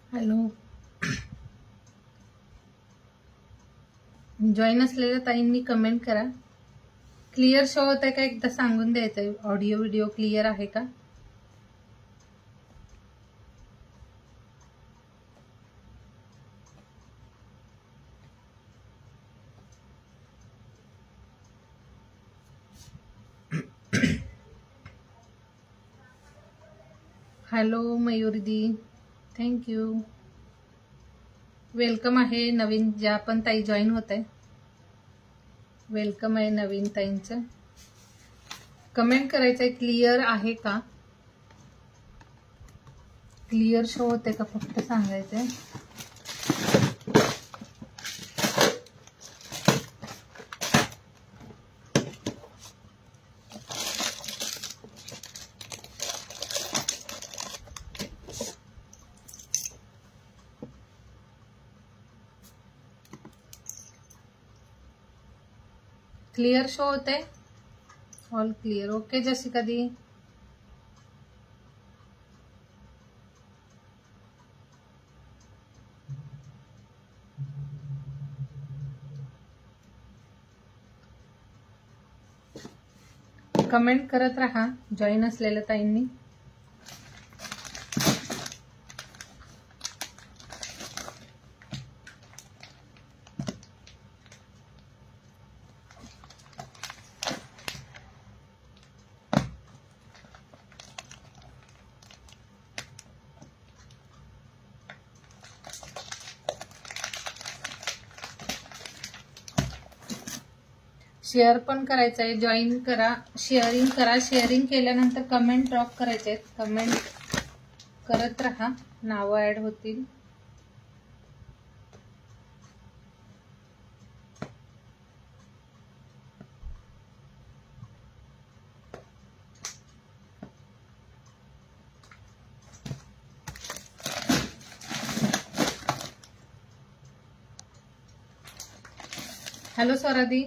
Hello, join असलेल्या ताईंनी comment करा. क्लिअर शो होत आहे का एकदा सांगून द्यायचंय. ऑडिओ व्हिडिओ क्लिअर आहे का? Hello Mayuri, thank you. वेलकम आहे नवीन ज्या पण ताई जॉईन होत आहे. वेलकम आहे नवीन ताईंचं. कमेंट करायचंय क्लिअर आहे का, क्लिअर शो होते का फक्त सांगायचंय. क्लिअर शो होते. All clear. ओके जसिका दी. कमेंट करत राहा जॉईन असलेल्या ताईंनी. शेअर पण करायचं आहे. जॉईन करा, शेअरिंग करा. शेअरिंग केल्यानंतर कमेंट ड्रॉप करायचे आहेत. कमेंट करत राहा, नावं ऍड होतील. हॅलो स्वरादी,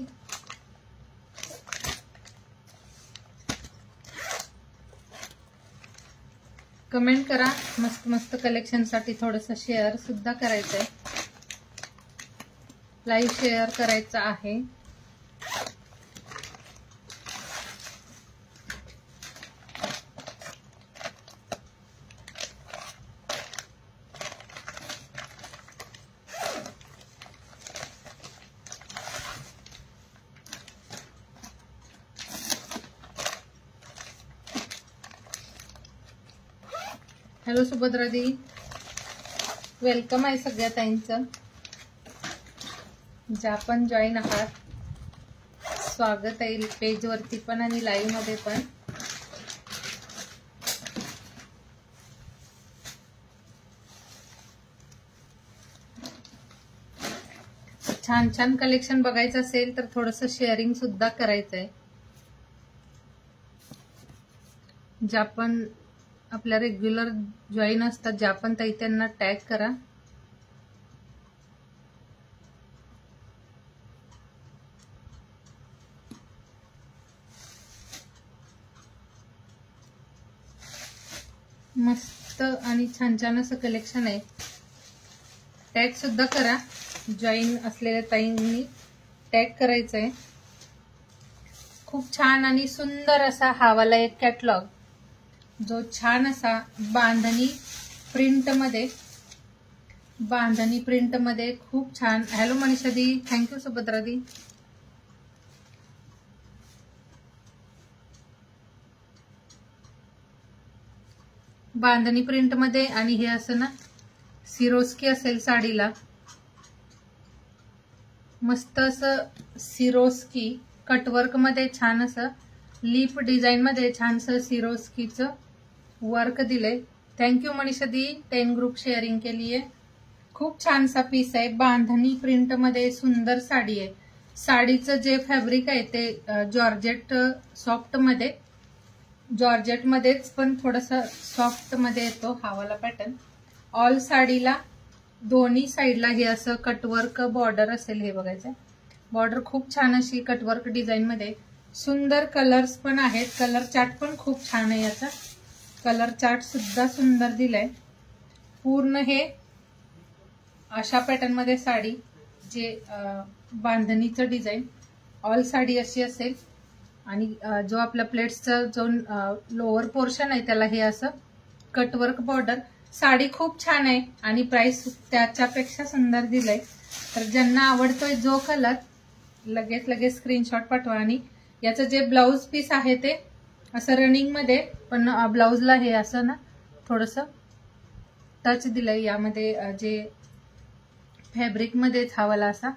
कमेंट करा. मस्त मस्त कलेक्शन साठी थोडंसं शेअर सुद्धा करायचंय. लाईव्ह शेअर करायचं आहे. हॅलो सुभद्रा दी, वेलकम आहे सगळ्या ताईंचं. ज्या पण जॉईन आहात स्वागत आहे पेज वरती पण आणि लाईव्ह मध्ये पण. छान छान कलेक्शन बघायचं असेल तर थोडंसं शेअरिंग सुद्धा करायचंय. ज्या पण आपल्या रेग्युलर जॉईन असतात ज्या पण ताई त्यांना टॅग करा. मस्त आणि छान छान असं कलेक्शन आहे. टॅग सुद्धा करा. जॉईन असलेल्या ताईंनी टॅग करायचंय. खूप छान आणि सुंदर असा हा वाला एक कॅटलॉग जो छान असा बांधणी प्रिंट मध्ये खूप छान. हॅलो मनीषा दी, थँक्यू सुभद्रा दी. बांधणी प्रिंट मध्ये आणि हे असं ना सिरोस्की असेल साडीला. मस्त असं सिरोस्की कटवर्क मध्ये छान असं लीफ डिझाईन मध्ये छानसं सिरोस्कीचं वर्क दिलंय. थँक्यू मनीषा दी 10 ग्रुप शेअरिंग के लिए. खूप छानसा पीस आहे. बांधणी प्रिंट मध्ये सुंदर साडी आहे. साडीचं जे फॅब्रिक आहे ते जॉर्जेट सॉफ्ट मध्ये, जॉर्जेट मध्येच पण थोडंसं सॉफ्ट मध्ये येतो हा वाला पॅटर्न. ऑल साडीला दोन्ही साईडला हे असं कटवर्क बॉर्डर असेल. हे बघायचं बॉर्डर खूप छान अशी कटवर्क डिझाईन मध्ये. सुंदर कलर्स पण आहेत. कलर चार्ट पण खूप छान आहे. याचा कलर चार्ट सुद्धा सुंदर दिलाय. पूर्ण हे अशा पॅटर्न मध्ये साडी, जे बांधणीचं डिझाईन, ऑल साडी अशी असेल आणि जो आपल्या प्लेट्सचा जो लोअर पोर्शन आहे त्याला हे असं कटवर्क बॉर्डर. साडी खूप छान आहे आणि प्राइस त्याच्यापेक्षा सुंदर दिलंय. तर ज्यांना आवडतोय जो कलर लगेच स्क्रीनशॉट पाठवा. आणि याचं जे ब्लाउज पीस आहे ते असं रनिंग मध्ये, पण ब्लाउजला हे असं ना थोडस टच दिलंय. यामध्ये जे फॅब्रिक मध्येच हा वाला असा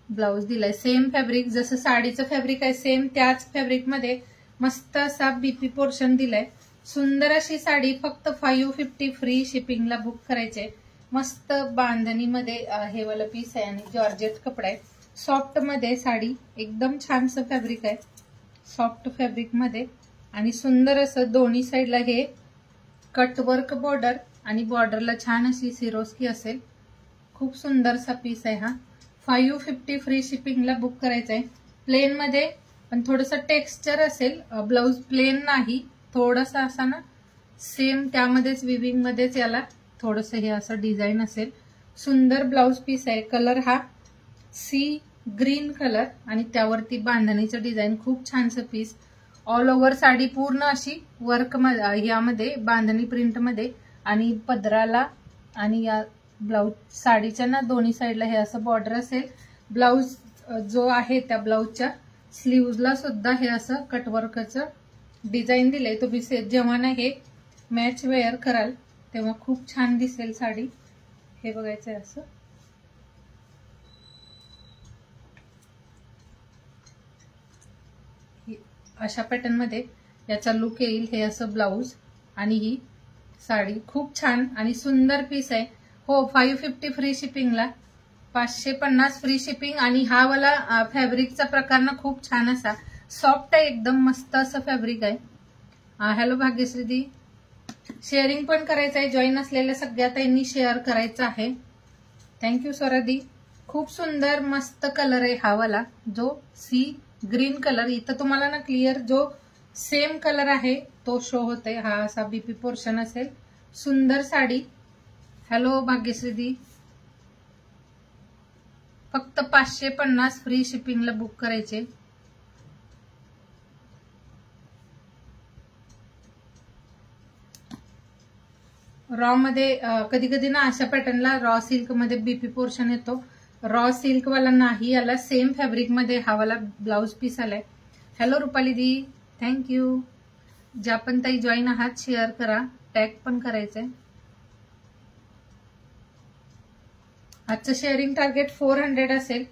ब्लाउज दिलाय. सेम फॅब्रिक जसं साडीचं फॅब्रिक आहे सेम त्याच फॅब्रिक मध्ये मस्त असा बीपी पोर्शन दिलाय. सुंदर अशी साडी, फक्त 550 फ्री शिपिंगला बुक करायचे. मस्त बांधणीमध्ये हे वाला पीस आहे आणि जॉर्जेट कपडा आहे. सॉफ्ट मध्ये साडी, एकदम छानसं फॅब्रिक आहे, सॉफ्ट फॅब्रिक मध्ये. आणि सुंदर असं दोन्ही साईडला हे कटवर्क बॉर्डर आणि बॉर्डरला छान अशी सिरोस्की असेल. खूप सुंदरसा पीस आहे हा. 550 फ्री शिपिंगला बुक करायचा आहे. प्लेन मध्ये पण थोडंसं टेक्स्चर असेल, ब्लाउज प्लेन नाही, थोडासा असा ना सेम त्यामध्येच विविंग मध्येच याला थोडंसं हे असं डिझाईन असेल. सुंदर ब्लाउज पीस आहे. कलर हा सी ग्रीन कलर आणि त्यावरती बांधणीचं डिझाईन. खूप छानसं पीस. ऑल ओव्हर साडी पूर्ण अशी वर्क यामध्ये बांधणी प्रिंट मध्ये आणि पदराला आणि या ब्लाउज साडीच्या ना दोन्ही साईडला हे असं बॉर्डर असेल. ब्लाउज जो आहे त्या ब्लाउजच्या स्लीव्हजला सुद्धा हे असं कटवर्कचं डिझाईन दिलंय. तुम्ही जेव्हा ना हे मॅच वेअर कराल तेव्हा खूप छान दिसेल साडी. हे बघायचंय असं. अशा पॅटर्न मध्ये याचा लुक येईल. हे असं ब्लाउज आणि ही साडी. खूप छान आणि सुंदर पीस आहे. हो, 550 फ्री शिपिंगला, 550 फ्री शिपिंग. आणि हा वाला फॅब्रिकचा प्रकार ना खूप छान असा सॉफ्ट आहे, एकदम मस्त असं फॅब्रिक आहे. हॅलो भाग्यश्री दी, शेअरिंग पण करायचं आहे. जॉईन असलेल्या सगळ्या ताईंनी शेअर करायचं आहे. थँक्यू स्वरादी. खूप सुंदर मस्त कलर आहे हा वाला, जो सी ग्रीन कलर. इथं तुम्हाला ना क्लिअर जो सेम कलर आहे तो शो होतोय. हा असा बीपी पोर्शन असेल. सुंदर साडी. हॅलो भाग्यश्री दी, फक्त 550 फ्री शिपिंगला बुक करायचे. रॉ मध्ये कधी कधी ना अशा पॅटर्नला रॉ सिल्क मध्ये बीपी पोर्शन येतो. रॉ सिल्क वाला नाही, याला सेम फॅब्रिक मध्ये हा वाला ब्लाउज पीस आलाय. हॅलो रुपाली दी, थँक्यू. ज्या पण ताई जॉईन आहात शेअर करा, टॅग पण करायचंय. आजचं शेअरिंग टार्गेट 400 असेल.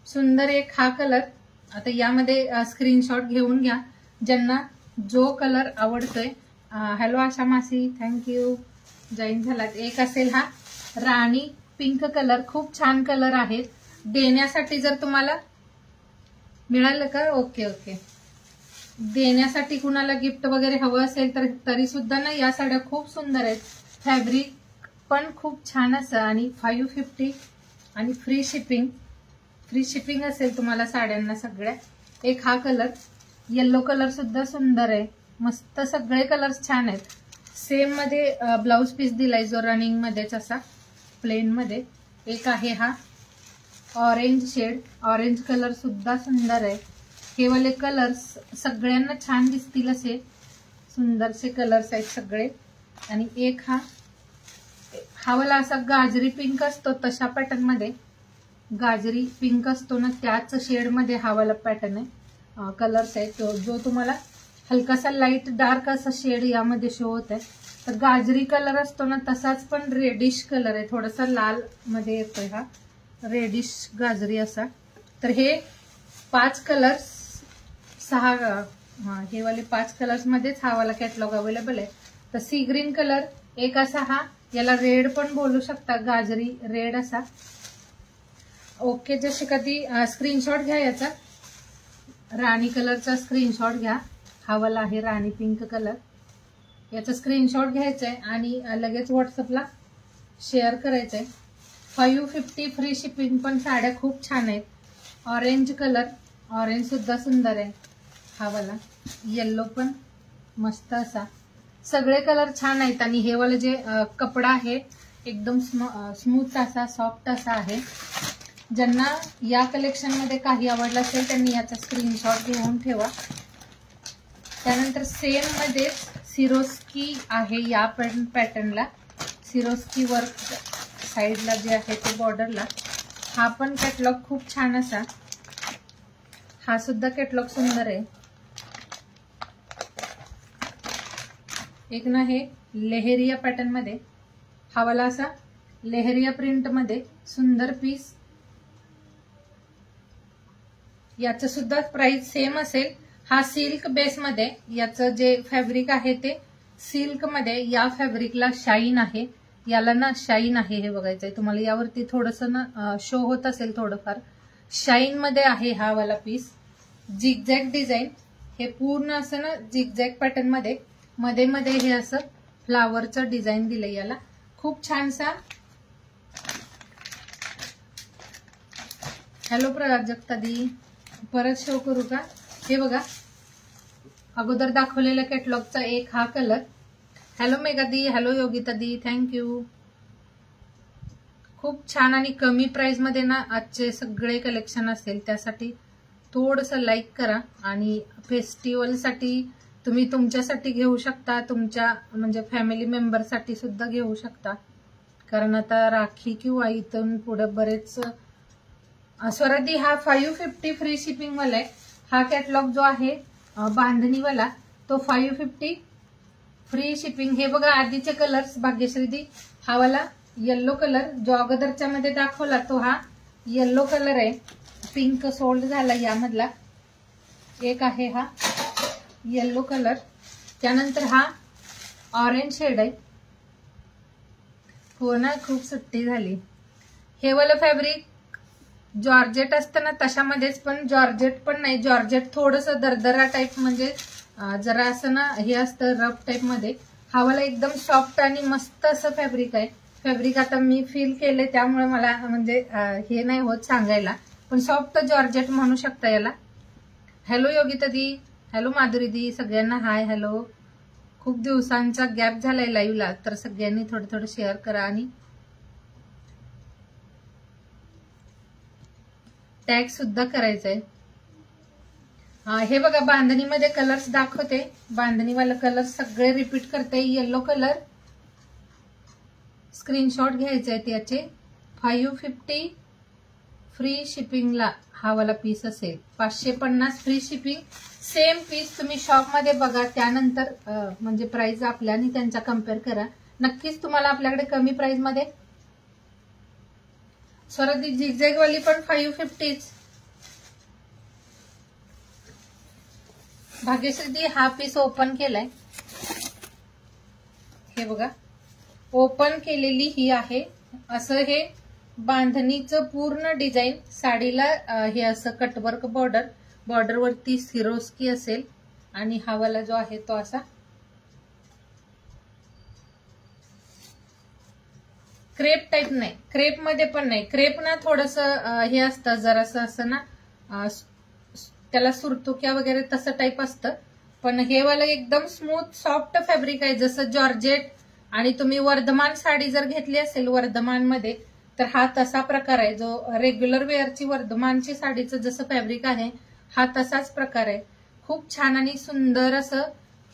सुंदर एक हा कलर. आता यामध्ये स्क्रीनशॉट घेऊन घ्या ज्यांना जो कलर आवडतोय. हॅलो आशा मासी, थँक्यू, जॉईन झालात. एक असेल हा राणी पिंक कलर. खूप छान कलर आहे. देण्यासाठी जर तुम्हाला मिळालं का, ओके ओके, देण्यासाठी कुणाला गिफ्ट वगैरे हवं असेल तर तरी सुद्धा ना या साड्या खूप सुंदर आहेत. फॅब्रिक पण खूप छान असं आणि 550 आणि फ्री शिपिंग असेल तुम्हाला साड्यांना सगळ्या. एक हा कलर येलो कलर सुद्धा सुंदर आहे, मस्त. सगळे कलर्स छान आहेत. सेम मध्ये ब्लाउज पीस दिलाय जो रनिंग मध्येच असा प्लेन मध्ये. एक आहे हा ऑरेंज शेड, ऑरेंज कलर सुद्धा सुंदर आहे. हे वाले कलर्स सगळ्यांना छान दिसतील असे सुंदरसे कलर्स आहेत सगळे. आणि एक हा वाला असा गाजरी पिंक असतो तशा पॅटर्न मध्ये, गाजरी पिंक असतो ना त्याच शेड मध्ये हा वाला पॅटर्न आहे. कलर्स आहे जो तुम्हाला हलकासा लाईट डार्क असा शेड यामध्ये शो होत आहे. तर गाजरी कलर असतो ना तसाच पण रेडिश कलर आहे, थोडासा लाल मध्ये येतोय हा रेडिश गाजरी असा. तर हे 5 कलर्स 6 हे वाले 5 कलर्स मध्येच हा वाला कॅटलॉग अवेलेबल आहे. तर सी ग्रीन कलर एक असा, हा याला रेड पण बोलू शकता, गाजरी रेड असा. ओके, जसे कधी स्क्रीनशॉट घ्या याचा, राणी कलरचा स्क्रीनशॉट घ्या. हा वाला आहे राणी पिंक कलर. याचा स्क्रीनशॉट घ्यायचा आहे आणि लगेच व्हॉट्सअपला शेअर करायचंय. 550 फ्री शिपिंग. पण साड्या खूप छान आहेत. ऑरेंज कलर, ऑरेंज सुद्धा सुंदर आहे. हा वाला येल्लो पण मस्त असा. सगळे कलर छान आहेत. आणि हे वाला जे कपडा आहे एकदम स्मूथ असा सॉफ्ट असा आहे. ज्यांना या कलेक्शन मध्ये काही आवडलं असेल त्यांनी याचा स्क्रीनशॉट घेऊन ठेवा. त्यानंतर सेम मध्ये सिरोस्की आहे. या पॅटर्नला सिरोस्की वर्क साइडला जे आहे ते बॉर्डरला. हा पण कॅटलॉग खूप छान असा. हा सुद्धा कॅटलॉग सुंदर आहे. एक ना हे लेहरिया पॅटर्न मध्ये, हा वाला असा लेहरिया प्रिंट मध्ये सुंदर पीस. याचं सुद्धा प्राइस सेम असेल. हा सिल्क बेस मध्ये, याचं जे फॅब्रिक आहे ते सिल्क मध्ये. या फॅब्रिकला शाईन आहे, याला ना शाईन आहे. हे बघायचंय तुम्हाला, यावरती थोडस ना शो होत असेल थोडंफार. शाईन मध्ये आहे हा वाला पीस. झिगझॅग डिझाईन, हे पूर्ण असं ना झिगझॅग पॅटर्न मध्ये मध्ये मध्ये हे असं फ्लावरचं डिझाईन दिलंय याला. खूप छानसा. हॅलो प्राजक्ता दी, परत शो करू का? हे बघा, अगोदर दाखवलेल्या कॅटलॉगचा एक हा कलर. हॅलो मेगा दी, हॅलो योगिता दी, थँक्यू. खूप छान आणि कमी प्राइस मध्ये ना आजचे सगळे कलेक्शन असेल, त्यासाठी थोडस लाईक करा. आणि फेस्टिवल साठी तुम्ही तुमच्यासाठी घेऊ शकता, तुमच्या म्हणजे फॅमिली मेंबर साठी सुद्धा घेऊ शकता. कारण आता राखी किंवा इथून पुढे बरेच. स्वरादी, हा 550 फ्री शिपिंग वाला आहे. हा कॅटलॉग जो आहे बांधणीवाला तो 550 फ्री शिपिंग. हे बघा आधीचे कलर्स भाग्यश्रीदी. हा वाला येल्लो कलर जो अगोदरच्या मध्ये दाखवला तो हा येल्लो कलर आहे. पिंक सोल्ड झाला यामधला. एक आहे हा येल्लो कलर. त्यानंतर हा ऑरेंज शेड आहे. हो ना, खूप सुट्टी झाली. हे वाला फॅब्रिक जॉर्जेट असतं ना तशामध्येच, पण जॉर्जेट पण नाही. जॉर्जेट थोडस दरदरा टाईप, म्हणजे जरा असं ना हे असतं रफ टाईप मध्ये. हा वाला एकदम सॉफ्ट आणि मस्त असं फॅब्रिक आहे. फॅब्रिक आता मी फील केले त्यामुळे मला म्हणजे हे नाही होत सांगायला, पण सॉफ्ट जॉर्जेट म्हणू शकता याला. हॅलो योगिता दी, हॅलो माधुरी दी, सगळ्यांना हाय हॅलो. खूप दिवसांचा गॅप झालाय लाईव्हला, तर सगळ्यांनी थोडं थोडं शेअर करा आणि टॅग सुद्धा करायचंय. हे बघा बांधणीमध्ये कलर्स दाखवते. बांधणीवाला कलर सगळे रिपीट करते. येलो कलर, स्क्रीनशॉट घ्यायचे त्याचे. 550 फ्री शिपिंगला हा वाला पीस असेल. 550 फ्री शिपिंग. सेम पीस तुम्ही शॉप मध्ये बघा, त्यानंतर म्हणजे प्राइस आपल्या आणि त्यांचा कम्पेअर करा. नक्कीच तुम्हाला आपल्याकडे कमी प्राइस मध्ये. स्वरादी झिगझॅग वाली पण 550. भाग्यश्री हा पीस ओपन केलाय. हे बघा ओपन केलेली ही आहे. असं हे बांधणीचं पूर्ण डिझाईन. साडीला हे असं कटवर्क बॉर्डर, बॉर्डरवरती सिरोस्की असेल. आणि हा वाला जो आहे तो असा क्रेप टाईप नाही, क्रेप मध्ये पण नाही. क्रेप ना थोडस हे असतं जरासं असं ना त्याला सुरतुक्या वगैरे तसं टाईप असतं. पण हे वाला एकदम स्मूथ सॉफ्ट फॅब्रिक आहे, जसं जॉर्जेट. आणि तुम्ही वर्धमान साडी जर घेतली असेल वर्धमान मध्ये, तर हा तसा प्रकार आहे. जो रेग्युलर वेअरची वर्धमानची साडीचं जसं फॅब्रिक आहे, हा तसाच प्रकार आहे. खूप छान आणि सुंदर असं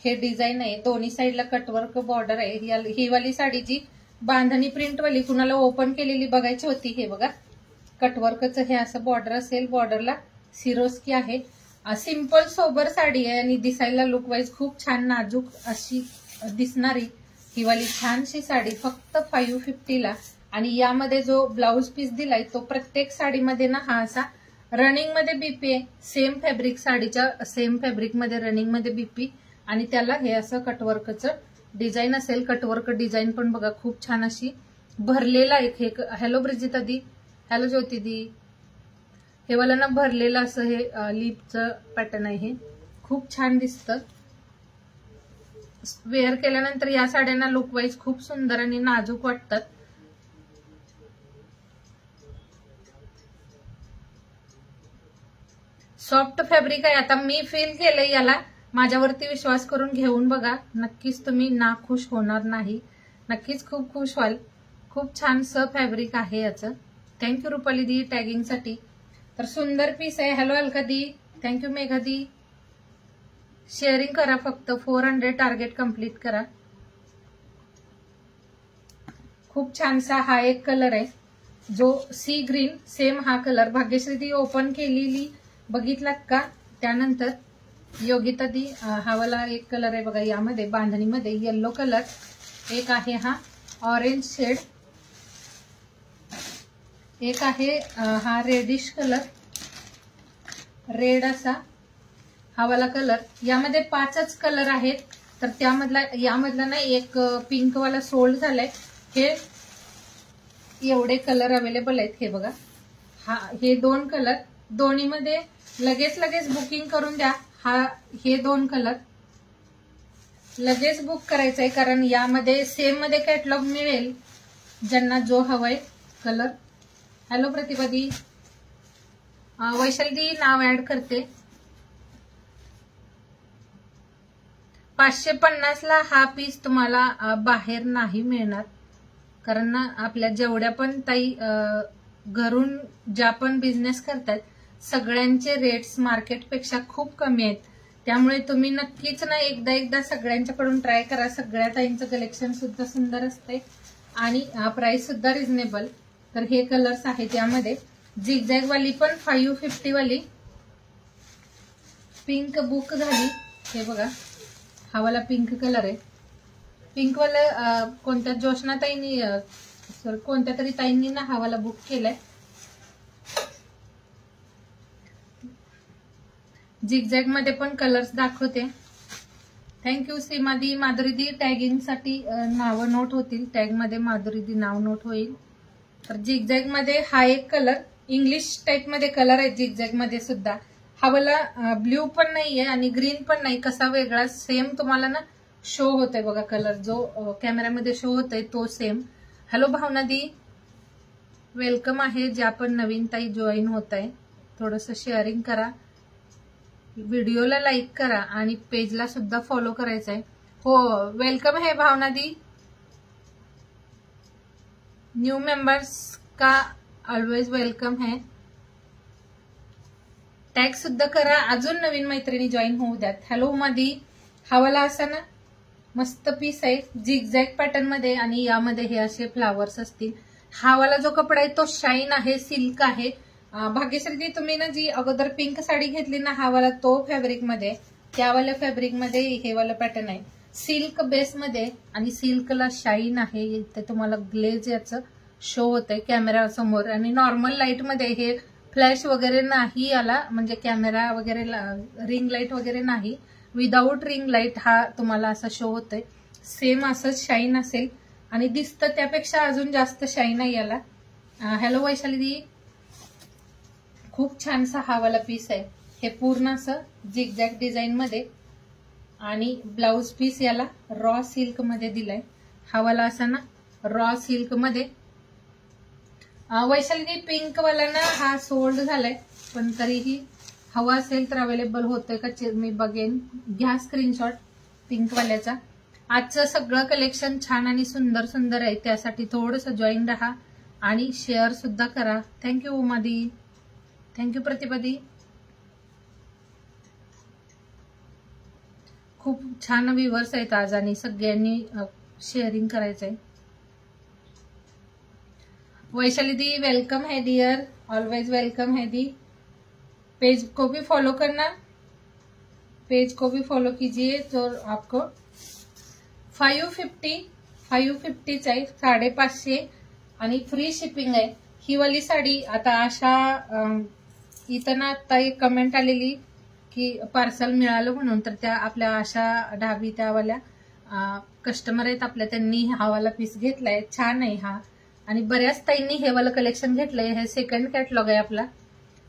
हे डिझाईन आहे. दोन्ही साईडला कटवर्क बॉर्डर आहे. ही वाली साडी जी बांधणी प्रिंट वाली कुणाला ओपन केलेली बघायची होती, हे बघा कटवर्कचं हे असं बॉर्डर असेल. बॉर्डरला सिरोस्की आहे. सिंपल सोबर साडी आहे आणि दिसायला लुक वाईज खूप छान नाजूक अशी दिसणारी ही वाली छानशी साडी फक्त 550 ला. आणि यामध्ये जो ब्लाउज पीस दिलाय तो प्रत्येक साडीमध्ये ना हा असा रनिंग मध्ये बीपी आहे. सेम फॅब्रिक, साडीच्या सेम फॅब्रिक मध्ये रनिंग मध्ये बीपी. आणि त्याला हे असं कटवर्कचं डिझाईन असेल. कटवर्क डिझाईन पण बघा खूप छान अशी भरलेला एक. हॅलो ब्रिजिता दी, हॅलो ज्योती दी. हे वाला ना भरलेलं असं हे लिपचं पॅटर्न आहे. हे खूप छान दिसतं. वेअर केल्यानंतर या साड्यांना लुक वाईज खूप सुंदर आणि नाजूक वाटतात. सॉफ्ट फॅब्रिक आहे. आता मी फील केलंय याला. माझ्यावरती विश्वास करून घेऊन बघा, नक्कीच तुम्ही नाखुश होणार नाही. नक्कीच खूप खुश व्हाल. खूप छानसं फॅब्रिक आहे याचं. थँक्यू रुपाली दी टॅगिंग साठी. तर सुंदर पीस आहे. हॅलो अलका दी, थँक्यू मेघा दी. शेअरिंग करा, फक्त 400 टार्गेट कंप्लीट करा. खूप छानसा हा एक कलर आहे जो सी ग्रीन, सेम हा कलर भाग्यश्री दी ओपन केलेली बघितलात का? त्यानंतर योगिता दी हा वाला एक कलर आहे बघा, यामध्ये बांधणीमध्ये येलो कलर एक आहे, हा ऑरेंज शेड एक आहे, हा रेडिश कलर, रेड असा हा वाला कलर. यामध्ये 5च कलर आहेत. तर यामधला ना एक पिंक वाला सोल्ड झालाय. हे एवढे कलर अवेलेबल आहेत. हे बघा, हे 2 कलर, दोन्हीमध्ये लगेच बुकिंग करून द्या. हे 2 कलर लगेच बुक करायचंय, कारण यामध्ये सेम मध्ये कॅटलॉग मिळेल ज्यांना जो हवाय कलर. हॅलो प्रतिभा दी, वैशाली दी नाव ऍड करते. 550 ला हा पीस तुम्हाला बाहेर नाही मिळणार, कारण ना आपल्या जेवढ्या पण ताई घरून ज्या पण बिझनेस करतात सगळ्यांचे रेट्स मार्केटपेक्षा खूप कमी आहेत. त्यामुळे तुम्ही नक्कीच ना एकदा सगळ्यांच्याकडून ट्राय करा. सगळ्या ताईंचं कलेक्शन सुद्धा सुंदर असते आणि प्राइस सुद्धा रिझनेबल. तर हे कलर्स आहेत. यामध्ये झिगझॅग वाली पण 550 वाली पिंक बुक झाली. हे बघा, हा वाला पिंक कलर आहे. पिंक वाला कोणत्या जोशना ताईंनी कोणत्या तरी ताईंनी ना हा वाला बुक केलाय. झिगझॅग मध्ये पण कलर्स दाखवते. थँक्यू सीमादी, माधुरी दी टॅगिंग साठी नाव नोट होतील. टॅग मध्ये माधुरी दी नाव नोट होईल. तर झिगझॅग मध्ये हा एक कलर, इंग्लिश टाइप मध्ये कलर आहे झिगझॅग मध्ये सुद्धा. हा वाला ब्ल्यू पण नाहीये आणि ग्रीन पण नाही, कसा वेगळा सेम तुम्हाला ना शो होतोय बघा. कलर जो कॅमेऱ्यामध्ये शो होतोय तो सेम. हॅलो भावना दी, वेलकम आहे. ज्या पण नवीन ताई जॉईन होत आहे थोडस शेअरिंग करा, व्हिडिओला लाईक करा आणि पेजला सुद्धा फॉलो करायचं आहे. हो, वेलकम है भावना दी. न्यू मेंबर्स का ऑलवेज वेलकम है. टॅग सुद्धा करा, अजून नवीन मैत्रिणी जॉईन होऊ द्यात. हॅलो उमा दी, हा वाला असा ना मस्त पीस आहे झिगझॅग पॅटर्न मध्ये आणि यामध्ये हे असे फ्लावर्स असतील. हा वाला जो कपडा आहे तो शाईन आहे, सिल्क आहे. भाग्यश्री दी, तुम्ही ना जी अगोदर पिंक साडी घेतली ना, हा वाला तो फॅब्रिक मध्ये, त्यावाल्या फॅब्रिक मध्ये हे वाला पॅटर्न आहे. सिल्क बेस मध्ये आणि सिल्कला शाईन आहे. इथे तुम्हाला ग्लेज याचं शो होतंय कॅमेरा समोर आणि नॉर्मल लाईट मध्ये हे फ्लॅश वगैरे नाही आला, म्हणजे कॅमेरा वगैरे रिंग लाईट वगैरे नाही, विदाऊट रिंग लाईट हा तुम्हाला असा शो होतोय. सेम असंच शाईन असेल आणि दिसतं त्यापेक्षा अजून जास्त शाईन आहे याला. हॅलो वैशाली दी, खूप छानसा हा वाला पीस आहे. हे पूर्ण असं झिगझॅग डिझाईन मध्ये आणि ब्लाउज पीस याला रॉ सिल्क मध्ये दिलाय. हा वाला असा ना रॉ सिल्क मध्ये. वैशाली पिंक वाला ना हा सोल्ड झालाय, पण तरीही हवा असेल तर अवेलेबल होतोय का मी बघेन. घ्या स्क्रीनशॉट पिंक वाल्याचा. आजचं सगळं कलेक्शन छान आणि सुंदर सुंदर आहे, त्यासाठी थोडस जॉईन राहा आणि शेअर सुद्धा करा. थँक्यू उमादी, थँक्यू प्रतिभा दी. खूप छान व्ह्यूअर्स आहेत आज आणि सगळ्यांनी शेअरिंग करायचंय. वैशाली दी वेलकम है डियर, ऑलवेज वेलकम है दी. पेज को भी फॉलो करना, पेज को भी फॉलो कीजिए. तो आपको 550 चा आहे, 550 आणि फ्री शिपिंग आहे. ही वाली साडी आता अशा इथं ना आता एक कमेंट आलेली की पार्सल मिळालं म्हणून, तर त्या आपल्या आशा ढाबी त्यावाल्या कस्टमर आहेत आपल्या, त्यांनी हा वाला पीस घेतलाय. छान आहे हा आणि बऱ्याच ताईंनी हे वाला कलेक्शन घेतलंय. हे सेकंड कॅटलॉग आहे आपला.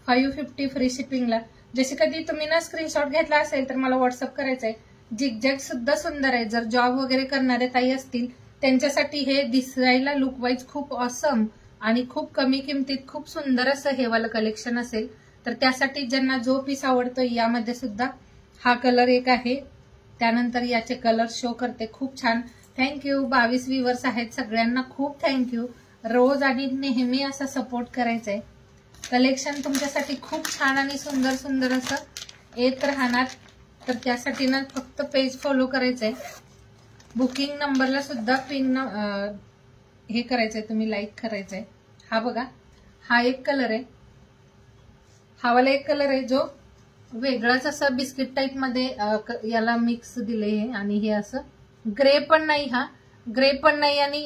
550 फ्री शिपिंगला. जसे कधी तुम्ही ना स्क्रीनशॉट घेतला असेल तर मला व्हॉट्सअप करायचंय. झिगझॅग सुद्धा सुंदर आहे. जर जॉब वगैरे करणारे ताई असतील त्यांच्यासाठी हे दिसायला लुक वाईज खूप ऑसम आणि खूप कमी किमतीत खूप सुंदर असं हे वाला कलेक्शन असेल. तर त्यासाठी ज्यांना जो पीस आवडतोय, यामध्ये सुद्धा हा कलर एक आहे. त्यानंतर याचे कलर शो करते. खूप छान थँक्यू. 22 व्ह्यूअर्स आहेत, सगळ्यांना खूप थँक्यू. रोज आणि नेहमी असा सपोर्ट करायचा आहे. कलेक्शन तुमच्यासाठी खूप छान आणि सुंदर सुंदर असं येत राहणार. तर त्यासाठी ना फक्त पेज फॉलो करायचंय. बुकिंग नंबरला सुद्धा पिन हे करायचंय, तुम्ही लाईक करायचंय. हा बघा, हा एक कलर आहे, हा वाला एक कलर आहे जो वेगळाच असं बिस्किट टाईप मध्ये याला मिक्स दिले. आणि हे असं ग्रे पण नाही, हा ग्रे पण नाही आणि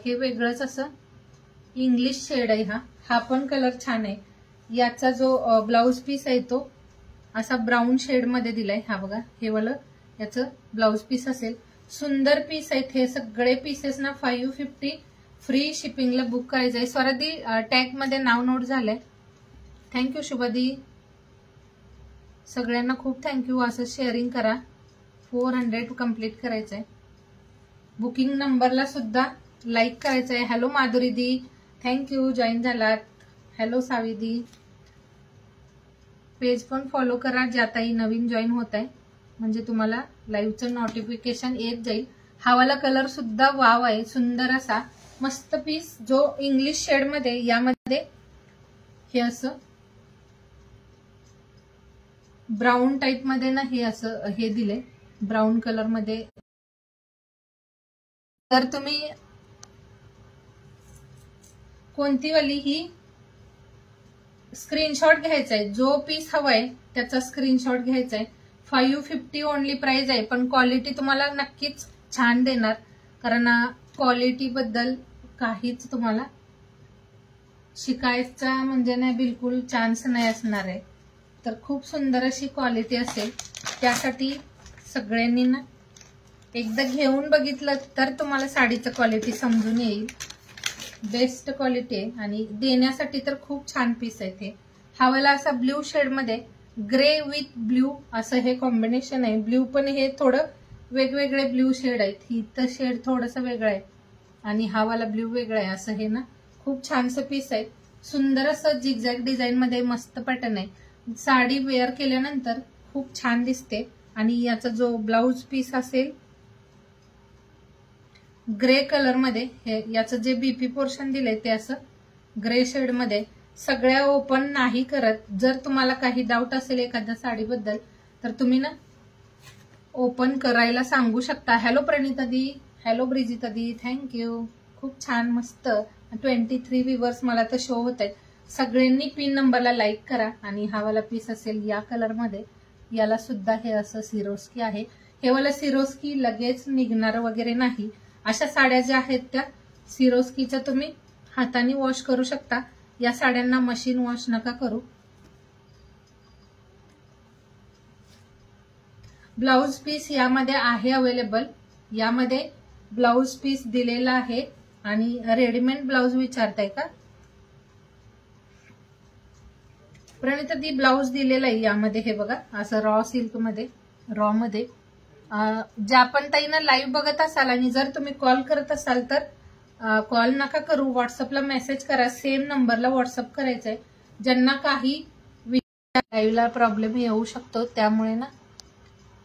हे वेगळंच असं इंग्लिश शेड आहे. हा पण कलर छान आहे. याचा जो ब्लाउज पीस आहे तो असा ब्राऊन शेड मध्ये दिलाय. हा बघा, हे वाला याचं ब्लाउज पीस असेल. सुंदर पीस आहेत हे सगळे पीसेस ना. 550 फ्री शिपिंगला बुक करायचंय. स्वरादी टॅग मध्ये नाव नोट झालंय. थँक्यू शुभादी. सगळ्यांना खूप थँक्यू. असं शेअरिंग करा. 400 कम्प्लीट करायचंय. बुकिंग नंबरला सुद्धा लाईक करायचंय. हॅलो माधुरी दी, थँक्यू जॉईन झालात. हॅलो साविदी. पेज पण फॉलो करा ज्याताही नवीन जॉईन होत आहे, म्हणजे तुम्हाला लाईव्हचं नोटिफिकेशन येत जाईल. हा वाला कलर सुद्धा वाव आहे, सुंदर असा मस्त पीस जो इंग्लिश शेड मध्ये. यामध्ये हे असं ब्राऊन टाइप मध्ये ना हे असं हे दिले ब्राऊन कलर मध्ये. तर तुम्ही कोणती वाली ही स्क्रीनशॉट घ्यायचा आहे. जो पीस हवाय त्याचा स्क्रीनशॉट घ्यायचा आहे. 550 ओनली प्राइस आहे, पण क्वालिटी तुम्हाला नक्कीच छान देणार. कारण क्वालिटी बद्दल काहीच तुम्हाला शिकायचा म्हणजे नाही, बिलकुल चान्स नाही असणार आहे. तर खूप सुंदर अशी क्वालिटी असेल. त्यासाठी सगळ्यांनी ना एकदा घेऊन बघितलं तर तुम्हाला साडीचं क्वालिटी समजून येईल. बेस्ट क्वालिटी आहे आणि देण्यासाठी तर खूप छान पीस आहे ते. हा वाला असा ब्ल्यू शेड मध्ये ग्रे विथ ब्ल्यू असं हे कॉम्बिनेशन आहे. ब्ल्यू पण हे थोडं वेगवेगळे ब्ल्यू शेड आहेत. ही तर शेड थोडंसं वेगळं आहे आणि हा वाला ब्ल्यू वेगळा आहे. असं हे ना खूप छानसं पीस आहे. सुंदर असं झिगझॅग डिझाईन मध्ये मस्त पॅटर्न आहे. साडी वेअर केल्यानंतर खूप छान दिसते. आणि याचा जो ब्लाउज पीस असेल ग्रे कलर मध्ये, हे याचं जे बीपी पोर्शन दिलंय ते असं ग्रे शेड मध्ये. सगळ्या ओपन नाही करत. जर तुम्हाला काही डाऊट असेल एखाद्या साडीबद्दल तर तुम्ही ना ओपन करायला सांगू शकता. हॅलो प्रणिता दी, हॅलो ब्रिजिता दी, थँक्यू. खूप छान मस्त 23 व्ह्यूअर्स मला तर शो होत आहेत. सगळ्यांनी पिन नंबरला लाईक करा. आणि हा वाला पीस असेल या कलर मध्ये. याला सुद्धा हे असं सिरोस्की आहे. हे वाला सिरोस्की लगेच निघणार वगैरे नाही. अशा साड्या ज्या आहेत त्या सिरोस्कीच्या तुम्ही हाताने वॉश करू शकता. या साड्यांना मशीन वॉश नका करू. ब्लाउज पीस यामध्ये आहे अवेलेबल. यामध्ये ब्लाउज पीस दिलेला आहे. आणि रेडीमेड ब्लाउज विचारताय का प्रणिता दी? ब्लाउज दिलेला आहे यामध्ये. हे बघा असं रॉ सिल्क मध्ये, रॉ मध्ये. ज्या पण ताईनं लाईव्ह बघत असाल आणि जर तुम्ही कॉल करत असाल तर कॉल नका करू, व्हॉट्सअपला मेसेज करा. सेम नंबरला व्हॉट्सअप करायचंय. ज्यांना काही लाईव्हला प्रॉब्लेम येऊ शकतो त्यामुळे ना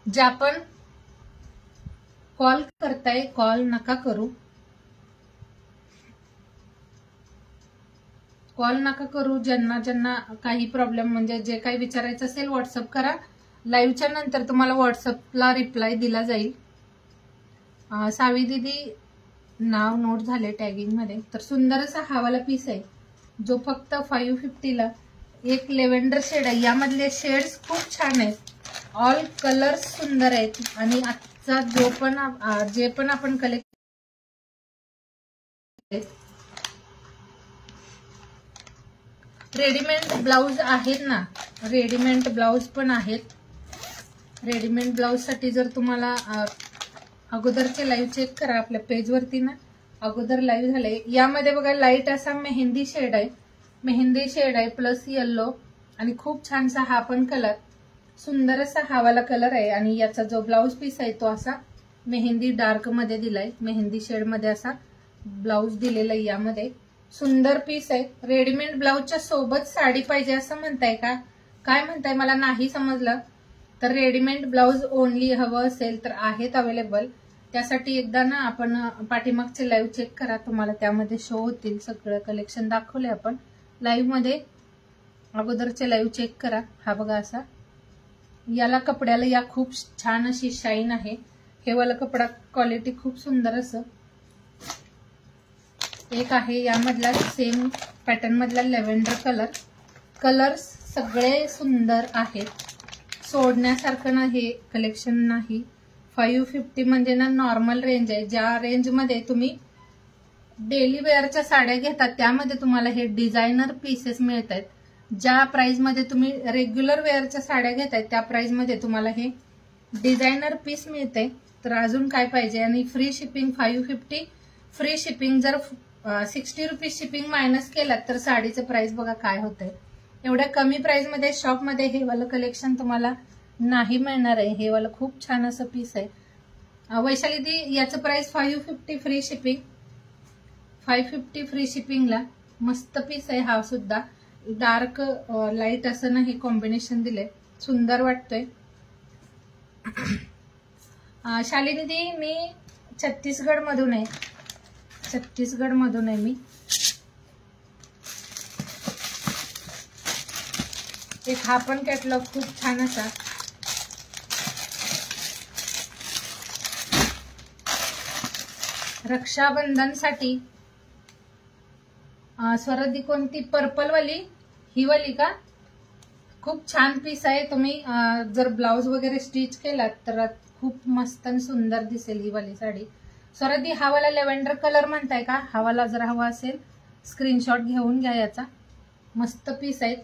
ज्या पण कॉल करताय कॉल नका करू. कॉल नका करू. ज्यांना काही प्रॉब्लेम म्हणजे जे काही विचारायचं असेल व्हॉट्सअप करा. लाईव्हच्या नंतर तुम्हाला व्हॉट्सअपला रिप्लाय दिला जाईल. सावी दीदी नाव नोट झाले टॅगिंग मध्ये. तर सुंदर असा हा वाला पीस आहे जो फक्त 550 ला. एक लेव्हेंडर शेड आहे. यामधले शेड्स खूप छान आहेत. ऑल कलर्स सुंदर आहेत. आणि आजचा जे पण आपण कलेक्ट रेडीमेड ब्लाउज आहेत ना, रेडीमेड ब्लाउज पण आहेत. रेडीमेड ब्लाउज साठी जर तुम्हाला अगोदरचे लाईव्ह चेक करा आपल्या पेजवरती ना, अगोदर लाईव्ह झाले. यामध्ये बघा लाईट असा मेहंदी शेड आहे, मेहंदी शेड आहे प्लस येल्लो. आणि खूप छानसा हा पण कलर, सुंदर असा हा वाला कलर आहे. आणि याचा जो ब्लाउज पीस आहे तो असा मेहंदी डार्क मध्ये दिलाय, मेहंदी शेड मध्ये असा ब्लाउज दिलेला आहे. यामध्ये सुंदर पीस आहे. रेडीमेड ब्लाउजच्या सोबत साडी पाहिजे असं म्हणताय का? काय म्हणताय मला नाही समजलं. तर रेडीमेड ब्लाउज ओनली हवं असेल तर आहेत अवेलेबल. त्यासाठी एकदा ना आपण पाठीमागचे लाईव्ह चेक करा, तुम्हाला त्यामध्ये शो होतील. सगळं कलेक्शन दाखवले आपण लाईव्ह मध्ये. अगोदरचे लाईव्ह चेक करा. हा बघा असा याला कपड्याला या खूप छान अशी शाईन आहे. हे वाला कपडा क्वालिटी खूप सुंदर असं. एक आहे यामधला सेम पॅटर्न मधला लेव्हेंडर कलर्स सगळे सुंदर आहेत. सोडण्यासारखं ना हे कलेक्शन नाही. 550 म्हणजे ना नॉर्मल रेंज आहे. ज्या रेंज मध्ये तुम्ही डेली वेअरच्या साड्या घेतात त्यामध्ये तुम्हाला हे डिझायनर पीसेस मिळत आहेत. ज्या प्राइस मध्ये तुम्ही रेग्युलर वेअरच्या साड्या घेताय त्या प्राइस मध्ये तुम्हाला हे डिझायनर पीस मिळते. तर अजून काय पाहिजे. आणि फ्री शिपिंग 550 फ्री शिपिंग. जर 60 रुपीज शिपिंग मायनस केलात तर साडीचं प्राइस बघा काय होतंय. एवढ्या कमी प्राइस मध्ये शॉप मध्ये हे वालं कलेक्शन तुम्हाला नाही मिळणार आहे. हे वालं खूप छान असं पीस आहे. वैशाली दी याचं प्राइस 550 फ्री शिपिंग. 550 फ्री शिपिंगला मस्त पीस आहे. हा सुद्धा डार्क लाईट असं नाही कॉम्बिनेशन दिलंय. सुंदर वाटतोय. शालिनी दी मी छत्तीसगड मधून आहे. छत्तीसगड मधून आहे मी. एक हा पण कॅटलॉग खूप छान असा. रक्षाबंधनसाठी स्वरादी कोणती पर्पल वाली ही वाली का. खूप छान पीस आहे. तुम्ही जर ब्लाउज वगैरे स्टिच केलात तर खूप मस्त आणि सुंदर दिसेल ही वाली साडी. स्वरादी हा वाला लेव्हेंडर कलर म्हणताय का. हा वाला जर हवा असेल स्क्रीनशॉट घेऊन घ्या. याचा मस्त पीस आहे.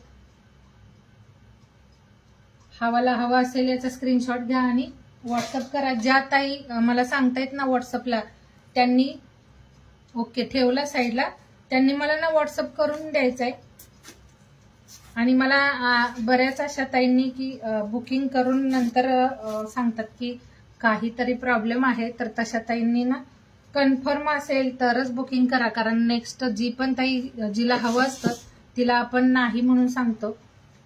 हा वाला हवा असेल याचा स्क्रीनशॉट घ्या आणि व्हॉट्सअप करा. ज्या ताई मला सांगतायत ना व्हॉट्सअपला त्यांनी ओके ठेवला साईडला. त्यांनी मला ना व्हॉट्सअप करून द्यायचंय. आणि मला बऱ्याच अशा ताईंनी की बुकिंग करून नंतर सांगतात की काहीतरी प्रॉब्लेम आहे. तर तशा ताईंनी ना कन्फर्म असेल तरच बुकिंग करा. कारण नेक्स्ट जी पण ताई जिला हवं असतं तिला आपण नाही म्हणून सांगतो.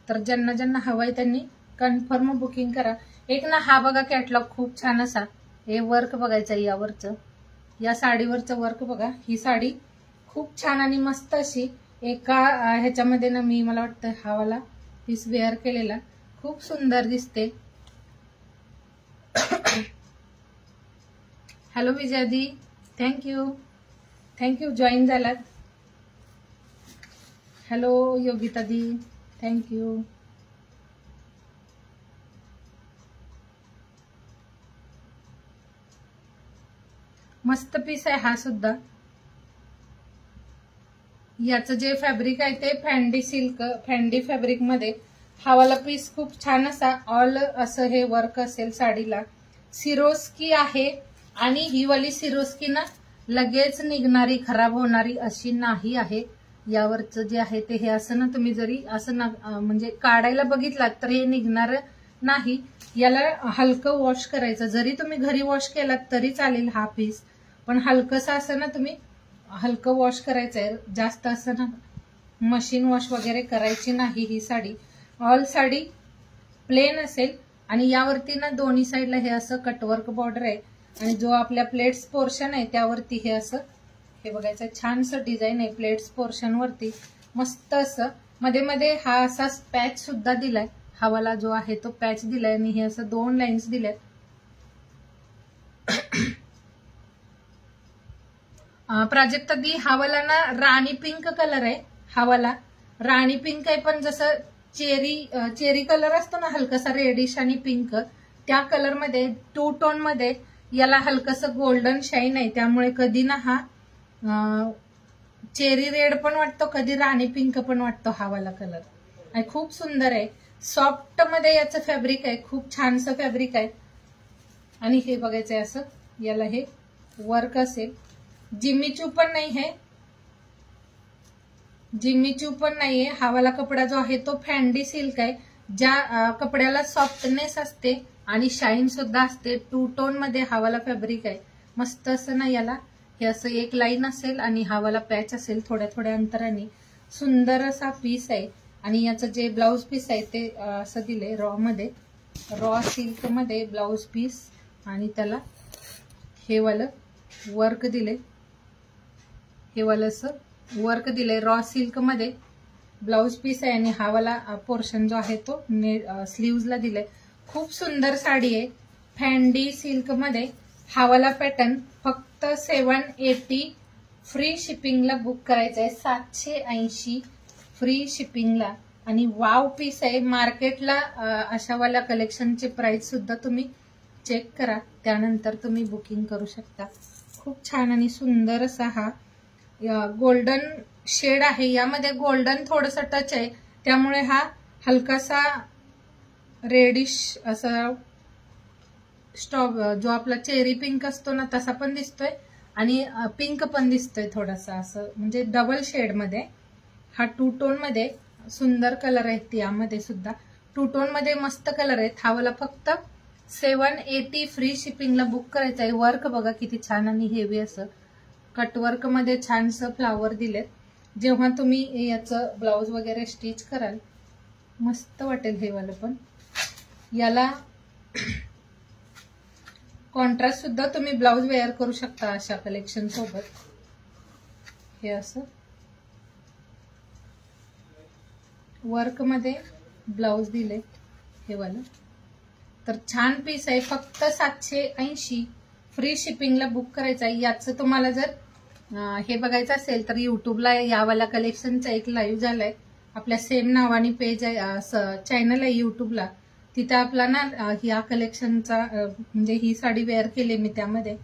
तर ज्यांना ज्यांना हवंय त्यांनी कन्फर्म बुकिंग करा. एक ना हा बघा कॅटलॉग खूप छान असा. हे वर्क बघायचं यावरचं. या साडीवरचं वर्क बघा. ही साडी खूप छान आणि मस्त अशी एका ह्याच्यामध्ये ना मी मला वाटतं हा वाला पीस वेअर केलेला खूप सुंदर दिसते. हॅलो विजयादी थँक्यू जॉईन झालात. हॅलो योगिता दी थँक्यू. मस्त पीस आहे हा सुद्धा. याचं जे फॅब्रिक आहे ते फॅन्डी फॅब्रिक मध्ये हा वाला पीस खूप छान असा ऑल असं हे वर्क असेल साडीला. सिरोस्की आहे आणि ही वाली सिरोस्की ना लगेच निघणारी खराब होणारी अशी नाही आहे. यावरचं जे आहे ते हे असं ना तुम्ही जरी असं म्हणजे काढायला बघितलात तर हे निघणार नाही. याला हलकं वॉश करायचं. जरी तुम्ही घरी वॉश केलात तरी चालेल हा पीस. पण हलकंसं असं ना तुम्ही हलकं वॉश करायचंय. जास्त असं ना मशीन वॉश वगैरे करायची नाही. ही साडी ऑल साडी प्लेन असेल आणि यावरती ना दोन्ही साईडला हे असं कटवर्क बॉर्डर आहे. आणि जो आपल्या प्लेट्स पोर्शन आहे त्यावरती हे असं हे बघायचं छानसं डिझाईन आहे. प्लेट्स पोर्शन वरती मस्त असं मध्ये मध्ये हा असा पॅच सुद्धा दिलाय. हा वाला जो आहे तो पॅच दिलाय आणि हे असं 2 लाईन्स दिल्यात. प्राजक्ता दी हा वाला ना राणी पिंक कलर आहे. हा वाला राणी पिंक आहे पण जसं चेरी कलर असतो ना हलकासा रेडिश आणि पिंक त्या कलर मध्ये 2 टोन मध्ये याला हलकसं गोल्डन शाईन आहे. त्यामुळे कधी ना हा चेरी रेड पण वाटतो कधी राणी पिंक पण वाटतो हा वाला कलर. आणि खूप सुंदर आहे. सॉफ्ट मध्ये याचं फॅब्रिक आहे. खूप छानसं फॅब्रिक आहे. आणि हे बघायचंय असं याला हे वर्क असेल. जिम्मीचू पण नाही है. जिम्मीचू पण नाहीये. हा वाला कपडा जो आहे तो फॅन्डी सिल्क आहे. ज्या कपड्याला सॉफ्टनेस असते आणि शाईन सुद्धा असते. 2 टोन मध्ये हा वाला फॅब्रिक आहे. मस्त असं ना याला हे असं एक लाईन असेल आणि हा वाला पॅच असेल थोड्या थोड्या अंतराने. सुंदर असा पीस आहे. आणि याचं जे ब्लाउज पीस आहे ते असं दिलंय रॉ सिल्क मध्ये ब्लाउज पीस. आणि त्याला हे वालं वर्क दिले, हे वालं असं वर्क दिले रॉ सिल्क मध्ये ब्लाउज पीस आहे आणि हा वाला पोर्शन जो आहे तो स्लीव्हजला दिले. खूप सुंदर साडी आहे, फॅन्डी सिल्क मध्ये हा वाला पॅटर्न. फक्त 780 फ्री शिपिंगला बुक करायचं आहे, 780 फ्री शिपिंगला. आणि वाव पीस आहे. मार्केटला अशा वाल्या कलेक्शनचे प्राइस सुद्धा तुम्ही चेक करा, त्यानंतर तुम्ही बुकिंग करू शकता. खूप छान आणि सुंदर असा हा गोल्डन शेड आहे, यामध्ये गोल्डन थोडंसं टच आहे, त्यामुळे हा हलकासा रेडिश असा स्टॉप जो आपला चेरी पिंक असतो ना तसा पण दिसतोय आणि पिंक पण दिसतोय थोडासा, असं म्हणजे डबल शेड मध्ये. हा 2 टोन मध्ये सुंदर कलर आहेत, यामध्ये सुद्धा 2 टोन मध्ये मस्त कलर आहेत. हा वाला फक्त 780 फ्री शिपिंगला बुक करायचं आहे. वर्क बघा किती छान आणि हेवी असं कटवर्क मध्ये छानसं फ्लावर दिलेत. जेव्हा तुम्ही याचं ब्लाउज वगैरे स्टिच कराल मस्त वाटेल हे वालं. पण याला कॉन्ट्रास्ट सुद्धा तुम्ही ब्लाउज वेअर करू शकता अशा कलेक्शन सोबत. हे असं वर्क मध्ये ब्लाउज दिले हे वालं. तर छान पीस आहे, फक्त 780 फ्री शिपिंगला बुक करायचं आहे. याचं तुम्हाला जर हे बघायचं असेल तर युट्यूबला यावाला कलेक्शनचा एक लाईव्ह झालाय, आपल्या सेम नावाने पेज आहे, चॅनल आहे युट्यूबला. तिथे आपला ना या कलेक्शनचा म्हणजे ही साडी वेअर केली मी, त्यामध्ये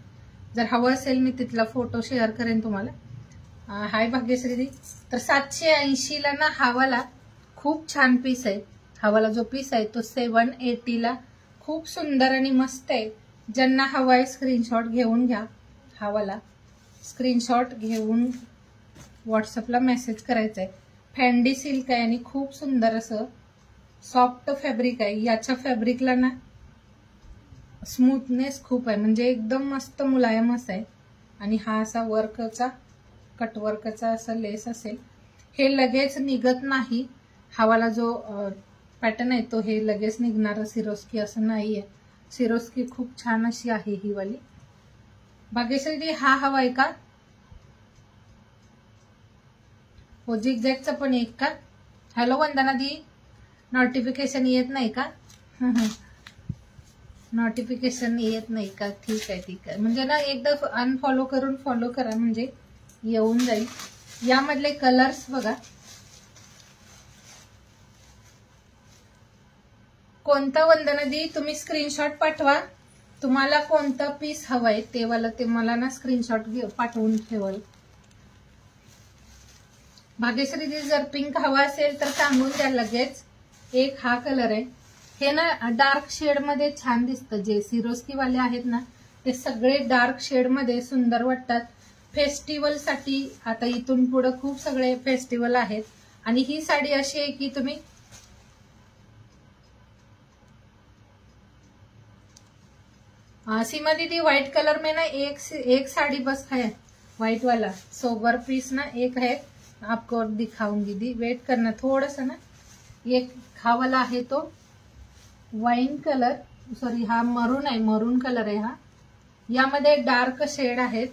जर हवं असेल मी तिथला फोटो शेअर करेन तुम्हाला. हाय भाग्यश्री. तर 780 ला ना हावाला खूप छान पीस आहे. हावाला जो पीस आहे तो 780 ला खूप सुंदर आणि मस्त आहे. ज्यांना हवा आहे स्क्रीनशॉट घेऊन घ्या. हावाला स्क्रीनशॉट घेऊन व्हॉट्सअपला मेसेज करायचा आहे. फॅन्डी सिल्क आहे आणि खूप सुंदर असं सॉफ्ट फॅब्रिक आहे. याच्या फॅब्रिकला ना स्मूथनेस खूप आहे, म्हणजे एकदम मस्त मुलायम असं आहे. आणि हा असा वर्कचा कटवर्कचा असा लेस असेल. हे लगेच निघत नाही. हावाला जो पॅटर्न आहे तो हे लगेच निघणार सिरोस्की असं नाहीये. सिरोस्की खूप छान अशी आहे ही वाली. भाग्यश्री हा हवा आहे का? हो झिगझॅगचा पण एक का? हॅलो वंदना दी, नोटिफिकेशन येत नाही का? नोटिफिकेशन येत नाही का? ठीक आहे ठीक आहे. म्हणजे ना एकदा अनफॉलो करून फॉलो करा म्हणजे येऊन जाईल. यामधले कलर्स बघा. कोणता वंदना दी तुम्ही स्क्रीनशॉट पाठवा. तुम्हाला कोणता पीस हवाय ते वाला ते मला ना स्क्रीनशॉट पाठवून ठेवाल. भाग्यश्री दी जर पिंक हवा असेल तर सांगून द्या लगेच. एक हा कलर आहे, हे ना डार्क शेड मध्ये छान दिसतं. जे सिरोस्की वाले आहेत ना ते सगळे डार्क शेड मध्ये सुंदर वाटतात. फेस्टिवल साठी आता इथून पुढे खूप सगळे फेस्टिवल आहेत. आणि ही साडी अशी आहे की तुम्ही सीमा दीदी व्हाइट कलर में ना एक साड़ी बस है व्हाइट वाला सोबर पीस ना एक है, आपको दिखाऊंगी दी, वेट करना थोड़ा सा ना. एक हा वाला आहे तो वाईन कलर, सॉरी हा मरून आहे, मरून कलर आहे हा. यामध्ये डार्क शेड आहेत.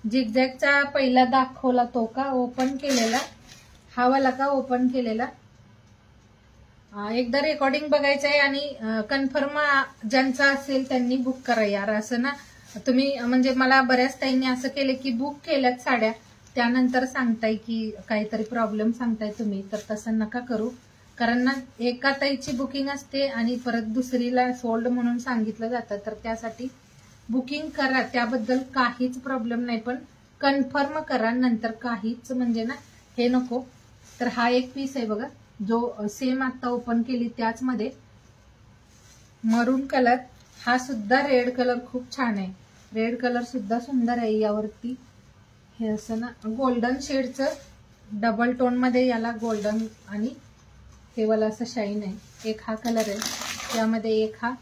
झिगझॅगचा पहिला दाखवला तो का ओपन केलेला, हा वाला का ओपन केलेला. एकदा रेकॉर्डिंग बघायचं आहे आणि कन्फर्म ज्यांचा असेल त्यांनी बुक करा यार. असं ना तुम्ही म्हणजे मला बऱ्याच ताईंनी असं केलं की बुक केल्यात साड्या त्यानंतर सांगताय की काहीतरी प्रॉब्लेम सांगताय तुम्ही, तर तसं नका करू. कारण ना एका ताईची बुकिंग असते आणि परत दुसरीला सोल्ड म्हणून सांगितलं जातं, तर त्यासाठी बुकिंग करा, त्याबद्दल काहीच प्रॉब्लेम नाही, पण कन्फर्म करा नंतर काहीच म्हणजे ना हे नको. तर हा एक पीस आहे बघा जो सेम आता ओपन केली त्याच मध्ये मरून कलर. हा सुद्धा रेड कलर खूप छान आहे, रेड कलर सुद्धा सुंदर आहे. यावरती हे असं ना गोल्डन शेडचं डबल टोन मध्ये याला गोल्डन आणि हे वाला असं शाईन आहे. एक हा कलर आहे, यामध्ये एक हा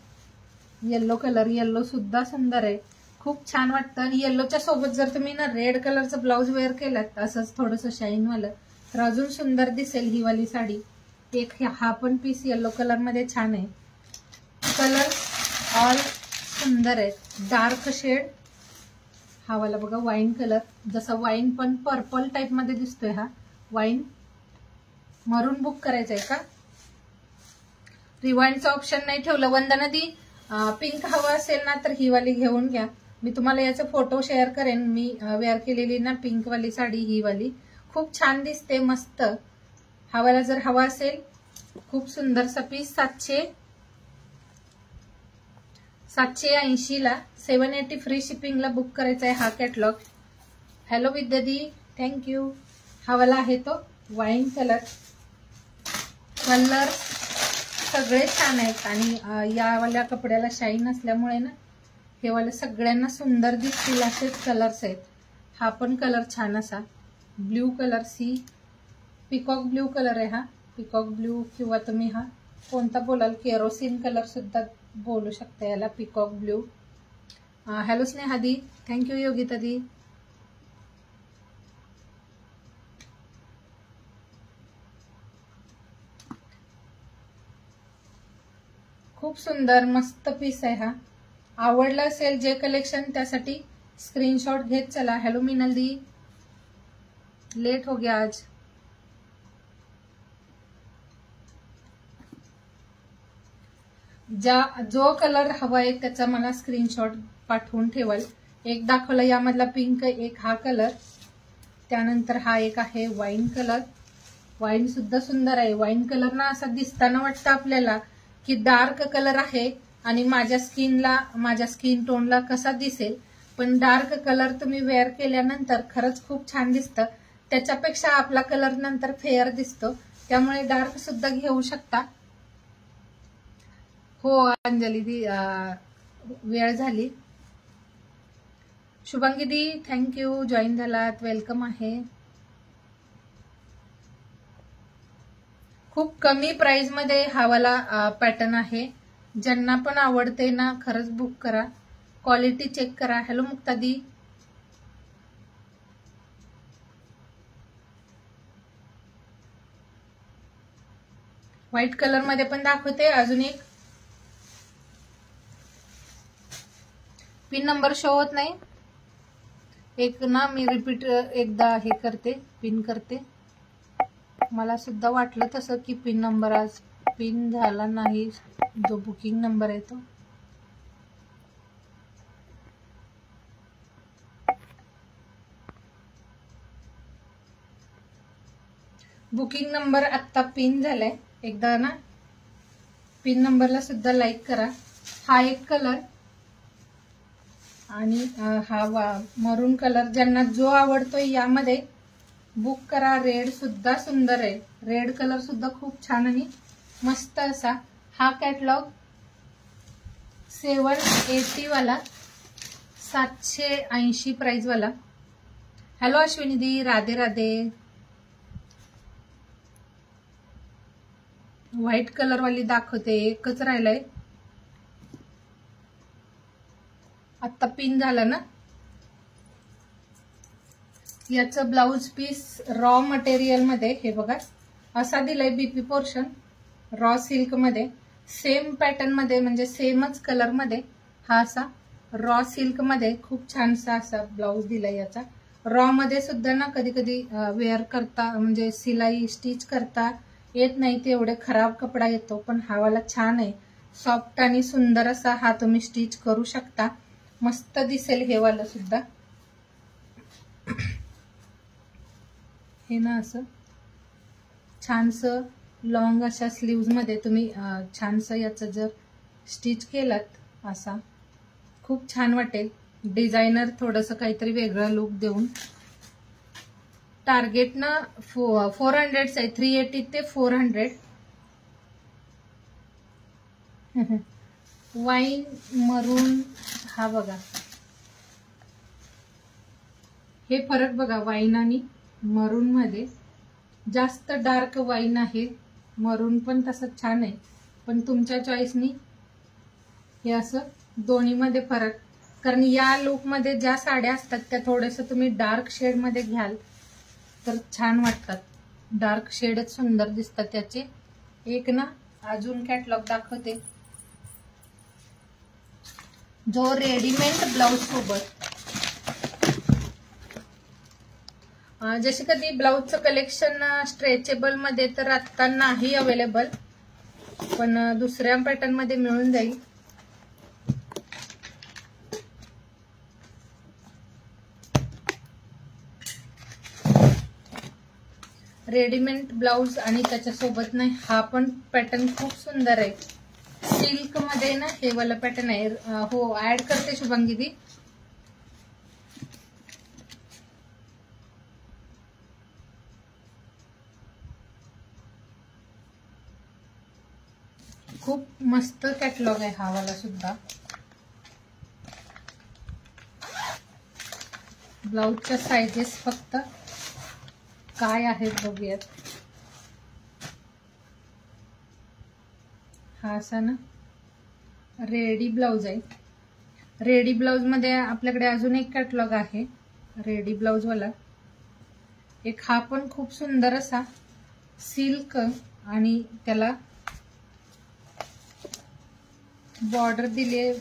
येल्लो कलर, येल्लो सुद्धा सुंदर आहे, खूप छान वाटतं. आणि येल्लोच्या सोबत जर तुम्ही ना रेड कलरचं ब्लाउज वेअर केलात असंच थोडंसं शाईन वालं तर अजून सुंदर दिसेल ही वाली साडी. एक हा पण पीस येल्लो कलर मध्ये छान आहे. कलर ऑल सुंदर आहे। डार्क शेड हा वाला बघा, वाईन कलर, जसा वाईन पण पर्पल टाइप मध्ये दिसतोय हा वाईन। मरून बुक करायचंय का? रिवाइंडचं ऑप्शन नाही ठेवलं। वंदना दी पिंक हवा असेल ना तर ही वाली घेऊन घ्या। मी तुम्हाला याचा फोटो शेअर करेन। मी वेअर केलेली ना पिंक वाली साडी, ही वाली खूप छान दिसते, मस्त। हा वाला जर हवा असेल, खूप सुंदरसा पीस। 780 ला, 780 फ्री शिपिंगला बुक करायचा आहे हा कॅटलॉग। हॅलो विद्या दी, थँक्यू। हा वाला आहे तो वाईन कलर। कलर सगळे छान आहेत आणि या वाल्या कपड्याला शाईन असल्यामुळे ना हे वाले सगळ्यांना सुंदर दिसतील असेच कलर्स आहेत। हा पण कलर छान असा blue colour, sea peacock blue colour आहे हा। पिकॉक ब्ल्यू किंवा तुम्ही हा कोणता बोलाल, केरोसिन कलर सुद्धा बोलू शकता याला, पिकॉक ब्ल्यू। हॅलो स्नेहा दी, थँक्यू। योगिता दी, खूप सुंदर मस्त पीस आहे हा। आवडला असेल जे कलेक्शन त्यासाठी स्क्रीनशॉट घेत चला। हॅलो मिनल दी, लेट हो गया आज। जो कलर हवा आहे त्याचा मला स्क्रीनशॉट पाठवून ठेवाल। एक दाखवला यामधला पिंक, एक हा कलर, त्यानंतर हा एक आहे वाईन कलर। वाईन सुद्धा सुंदर आहे। वाईन कलर ना असा दिसताना वाटतं आपल्याला की डार्क कलर आहे आणि माझ्या स्किन टोनला कसा दिसेल, पण डार्क कलर तुम्ही वेअर केल्यानंतर खरंच खूप छान दिसतं। त्याच्यापेक्षा आपला कलर नंतर फेअर दिसतो, त्यामुळे डार्क सुद्धा घेऊ शकता। हो अंजली दी, वेळ झाली। शुभांगी दी, थँक्यू, जॉईन झालात, वेलकम आहे। खूप कमी प्राइस मध्ये हा वाला पॅटर्न आहे। ज्यांना पण आवडते ना खरंच बुक करा, क्वालिटी चेक करा। हॅलो मुक्ता दी, व्हाईट कलर मध्ये पण दाखवते अजून एक। पिन नंबर शो होत नाही, एक ना मी रिपीट एकदा हे करते, पिन करते। मला सुद्धा वाटलं तसं की पिन नंबर आज पिन झाला नाही, जो बुकिंग नंबर आहे तो। बुकिंग नंबर आता पिन झालाय, एकदा ना पिन नंबरला सुद्धा लाईक करा। हा एक कलर आणि हा मरून कलर, ज्यांना जो आवडतोय यामध्ये बुक करा। रेड सुद्धा सुंदर आहे, रेड कलर सुद्धा खूप छान आणि मस्त असा। हा कॅटलॉग 780 वाला, 780 प्राइस वाला। हॅलो अश्विनी दी, राधे राधे। व्हाईट कलर वाली दाखवते, एकच राहिलाय, आता पिन झालं ना। याचं ब्लाउज पीस रॉ मटेरियल मध्ये हे बघा असा दिलाय, बीपी पोर्शन रॉ सिल्क मध्ये, सेम पॅटर्न मध्ये म्हणजे सेमच कलर मध्ये हा असा रॉ सिल्क मध्ये खूप छानसा असा ब्लाउज दिलाय याचा। रॉ मध्ये सुद्धा ना कधी कधी वेअर करता म्हणजे सिलाई स्टिच करता येत नाही, ते एवढे खराब कपडा येतो, पण हा वाला छान आहे, सॉफ्ट आणि सुंदर असा हा तुम्ही स्टिच करू शकता, मस्त दिसेल हे वाला सुद्धा। हे ना असं छानसं लॉंग अशा स्लीव्ज मध्ये तुम्ही छानसं याचं जर स्टिच केलात असा खूप छान वाटेल। डिझायनर थोडंसं काहीतरी वेगळं लुक देऊन। टार्गेट ना 400 आहे, 380 ते 400। वाईन मरून हा बघा, हे फरक बघा वाईन आणि मरून मध्ये, जास्त डार्क वाईन आहे, मरून पण तसं छान आहे, पण तुमच्या चॉईसनी हे असं दोन्ही मध्ये फरक। कारण या लुक मध्ये ज्या साड्या असतात त्या थोडंसं तुम्ही डार्क शेड मध्ये घ्याल तर छान वाटतात, डार्क शेडच सुंदर दिसतात त्याचे। एक ना अजून कॅटलॉग दाखवते, जो रेडीमेड ब्लाउज सोबत, जसे कधी ब्लाउजचं कलेक्शन स्ट्रेचेबल मध्ये तर आता नाही अवेलेबल, पण दुसऱ्या पॅटर्न मध्ये मिळून जाईल. रेडीमेड ब्लाउज आणि त्याच्यासोबत ना हा पण पॅटर्न खूप सुंदर आहे. सिल्क मध्ये ना हे वाला पॅटर्न आहे. हो, ऍड करते शुभांगी दी. खूप मस्त कॅटलॉग आहे हा वाला सुद्धा. ब्लाउजच्या साइजेस फक्त काय आहेत बघूयात. हा असा ना रेडी ब्लाउज आहे. रेडी ब्लाउज मध्ये आपल्याकडे अजून एक कॅटलॉग आहे रेडी ब्लाउज वाला. एक हा पण खूप सुंदर असा सिल्क आणि त्याला बॉर्डर दिले,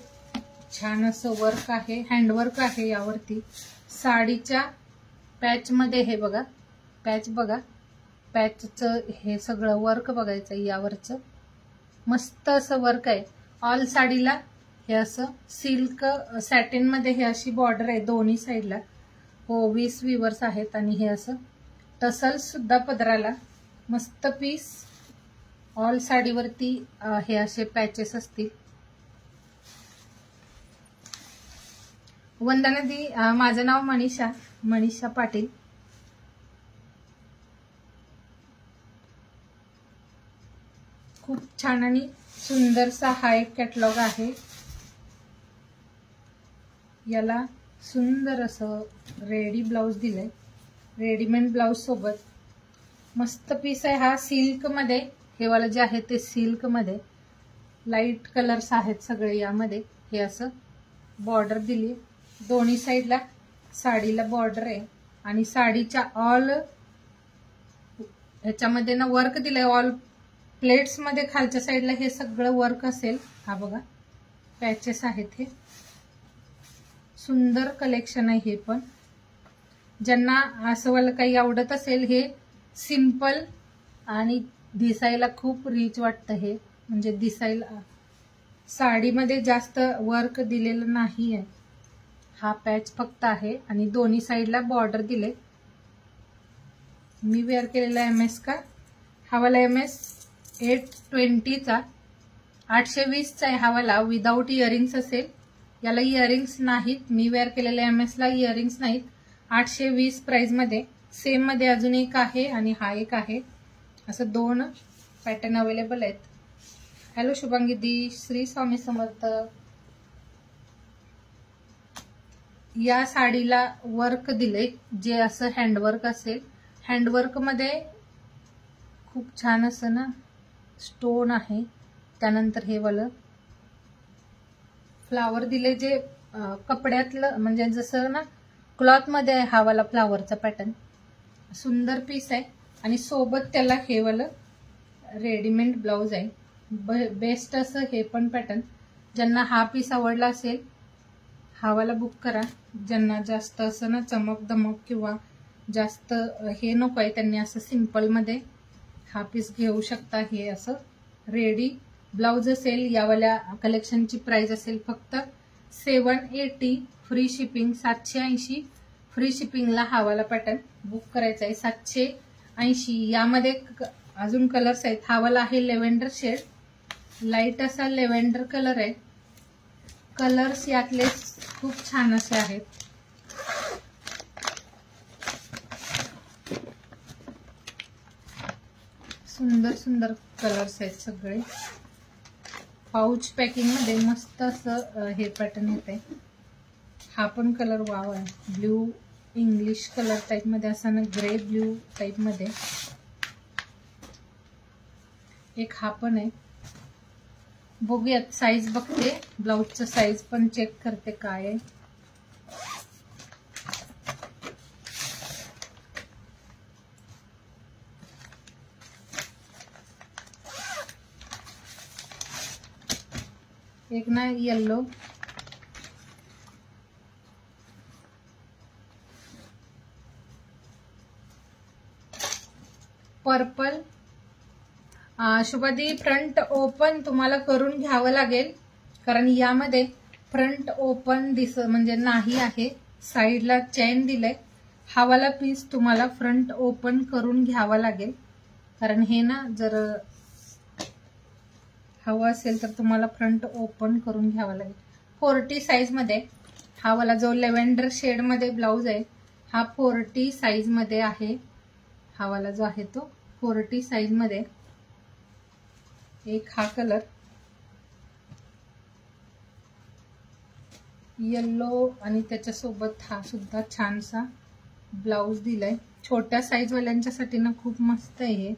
छान असं वर्क आहे, हँडवर्क आहे यावरती. साडीच्या पॅच मध्ये हे बघा, पॅच बघा, पॅचचं हे सगळं वर्क बघायचं यावरचं. मस्त असं वर्क आहे. ऑल साडीला हे असं सिल्क सॅटिन मध्ये हे अशी बॉर्डर आहे दोन्ही साईडला. हो, 20 विवर्स आहेत आणि हे असं टसल्स सुद्धा पदराला. मस्त पीस. ऑल साडीवरती हे असे पॅचेस असतील. वंदना दी, माझं नाव मनीषा पाटील. खूप छान आणि सुंदरसा हा एक कॅटलॉग आहे. याला सुंदर असं रेडी ब्लाउज दिलंय, रेडीमेड ब्लाउज सोबत. मस्त पीस आहे हा. सिल्क मध्ये हे वाला जे आहे ते सिल्क मध्ये लाईट कलर्स आहेत सगळे यामध्ये. हे असं बॉर्डर दिली दोन्ही साईडला. साडीला बॉर्डर आहे आणि साडीच्या ऑल ह्याच्यामध्ये ना वर्क दिलंय. ऑल प्लेट्स मध्ये खालच्या साईडला हे सगळं वर्क असेल. हा बघा पॅचेस आहेत. हे सुंदर कलेक्शन आहे. हे पण ज्यांना असं वाला काही आवडत असेल, हे सिंपल आणि दिसायला खूप रिच वाटतं. हे म्हणजे दिसायला साडीमध्ये जास्त वर्क दिलेलं नाही आहे. हा पॅच फक्त आहे आणि दोन्ही साईडला बॉर्डर दिले. मी वेअर केलेला MS का हा वाला MS 820चा 820चा आहे हा वाला. विदाऊट इयरिंग्स असेल. याला इयरिंग्स नाहीत. मी वेअर केलेल्या MS ला इयरिंग्स नाहीत. 820 प्राइस मध्ये. सेम मध्ये अजून एक आहे आणि हा एक आहे. असं दोन पॅटर्न अवेलेबल आहेत. हॅलो शुभांगी दी, श्री स्वामी समर्थ. या साडीला वर्क दिले जे असं हँडवर्क असेल. हँडवर्क मध्ये खूप छान असं ना स्टोन आहे. त्यानंतर हे वालं फ्लावर दिले जे कपड्यातलं म्हणजे जसं ना क्लॉथ मध्ये आहे हा वाला फ्लावरचा पॅटर्न. सुंदर पीस आहे आणि सोबत त्याला हे वालं रेडीमेड ब्लाउज आहे. बेस्ट असं हे पण पॅटर्न. ज्यांना हा पीस आवडला असेल हा वाला बुक करा. ज्यांना जास्त असं ना चमक दमक किंवा जास्त हे नको आहे त्यांनी असं सिंपल मध्ये हा पीस घेऊ शकता. हे असं रेडी ब्लाउज असेल. यावाल्या कलेक्शनची प्राइस असेल फक्त 780 फ्री शिपिंग. 780 फ्री शिपिंगला हा वाला पॅटर्न बुक करायचा आहे. 780. यामध्ये अजून कलर्स आहेत. हा वाला आहे लेव्हेंडर शेड, लाईट असा लेव्हेंडर कलर आहे. कलर्स यातले खूप छान असे आहेत. सुंदर सुंदर कलर्स आहेत सगळे. पाउच पॅकिंग मध्ये मस्त असं हे पॅटर्न येते. हा पण कलर वाव आहे. ब्ल्यू इंग्लिश कलर टाइप मध्ये असा ना ग्रे ब्ल्यू टाइप मध्ये. एक हा पण आहे. बघूयात साईज बघते. ब्लाउजचं साईज पण चेक करते काय आहे. एक ना येल्लो पर्पल. शुभादी फ्रंट ओपन तुम्हाला करून घ्यावं लागेल, कारण यामध्ये फ्रंट ओपन म्हणजे नाही आहे. साईडला चेन दिलंय. हा वाला पीस तुम्हाला फ्रंट ओपन करून घ्यावा लागेल, कारण हे ना जर हवं असेल तर तुम्हाला फ्रंट ओपन करून घ्यावा लागेल. 40 साईज मध्ये हा वाला जो लेव्हेंडर शेड मध्ये ब्लाउज आहे हा 40 साईज मध्ये आहे. हा वाला जो आहे तो 40 साईज मध्ये. एक हा कलर येलो आणि त्याच्यासोबत हा सुद्धा छानसा ब्लाउज दिलाय. छोट्या साईज वाल्यांच्यासाठी ना खूप मस्त आहे हे.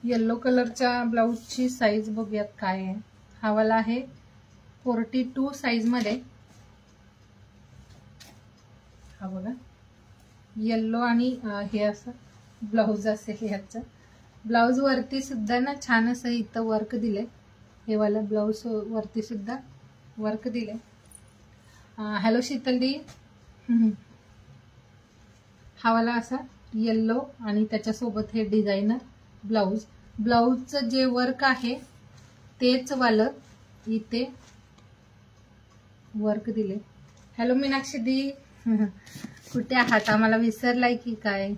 येलो कलरच्या ब्लाउजची साईज बघूयात काय आहे. हा वाला आहे 42 साईज मध्ये. हा बघा येलो आणि हे असं ब्लाउज असेल. ह्याचं ब्लाउज वरती सुद्धा ना छान असं इथं वर्क दिलंय. हे वाला ब्लाउज वरती सुद्धा वर्क दिलंय. हॅलो शीतलदी. हा वाला असा येलो आणि त्याच्यासोबत हे डिझायनर ब्लाउज. ब्लाउजचं जे वर्क आहे तेच वालं इथे वर्क दिले. हॅलो मीनाक्षी दी. कुठे आहात? आम्हाला विसरलाय की काय?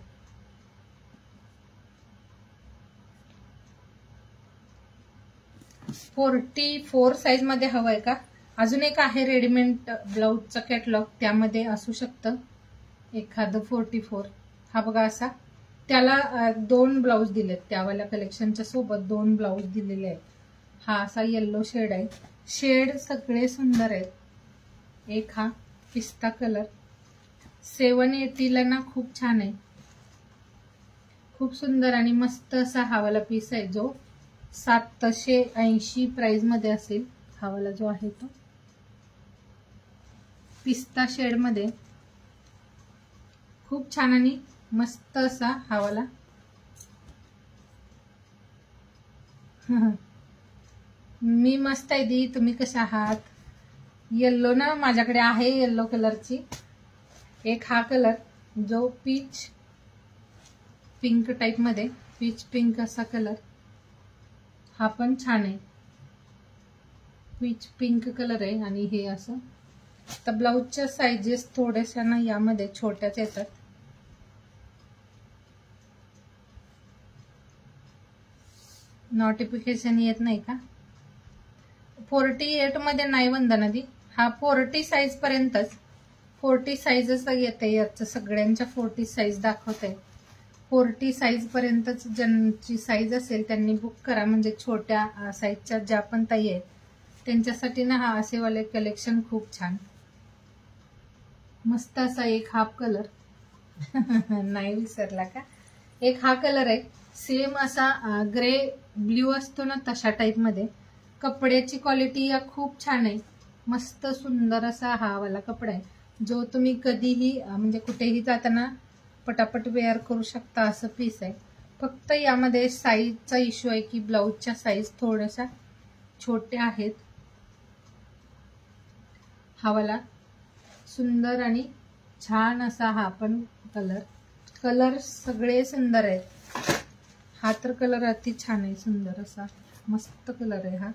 .44 साईज मध्ये हवंय का? अजून एक आहे रेडीमेड ब्लाउजचा कॅटलॉग, त्यामध्ये असू शकतं एखादं 44. हा बघा असा. त्याला 2 ब्लाउज दिलेत. त्यावाल्या कलेक्शनच्या सोबत 2 ब्लाउज दिलेले आहेत. हा असा येल्लो शेड आहे. शेड सगळे सुंदर आहेत. एक हा पिस्ता कलर 780 ला ना खूप छान आहे. खूप सुंदर आणि मस्त असा हा वाला पीस आहे जो 780 प्राइस मध्ये असेल. हा वाला जो आहे तो पिस्ता शेड मध्ये खूप छान आणि मस्त असा हा वाला. मी मस्त आहे दी, तुम्ही कशा आहात? येल्लो ना माझ्याकडे आहे येल्लो कलरची. एक हा कलर जो पीच पिंक टाइप मध्ये, पीच पिंक असा कलर, हा पण छान आहे. पीच पिंक कलर आहे आणि हे असं. तर ब्लाउजच्या साइजेस थोड्याशा ना यामध्ये छोट्याच येतात. नोटिफिकेशन येत नाही का? 48 मध्ये नाही वंदना दी. हा 40 साईज पर्यंतच. 40 साईजच येते. याचं सगळ्यांच्या 40 साईज दाखवते. 40 साईज पर्यंतच ज्यांची साईज असेल त्यांनी बुक करा. म्हणजे छोट्या साईजच्या ज्या पण ताई आहेत त्यांच्यासाठी ना हा असेवाले कलेक्शन खूप छान. मस्त असा एक हाफ कलर. नाही विसरला का? एक हा कलर आहे. सेम असा ग्रे ब्ल्यू असतो ना तशा टाइप मध्ये. कपड्याची क्वालिटी या खूप छान आहे. मस्त सुंदर असा हा वाला कपडा आहे, जो तुम्ही कधीही म्हणजे कुठेही जाताना पटापट वेअर करू शकता असं पीस आहे. फक्त यामध्ये साईजचा इश्यू आहे की ब्लाउजच्या साईज थोड्याशा छोट्या आहेत. हा वाला सुंदर आणि छान असा हा पण कलर सगळे सुंदर आहेत. हा तर कलर अति छान आहे. सुंदर असा मस्त कलर आहे हा.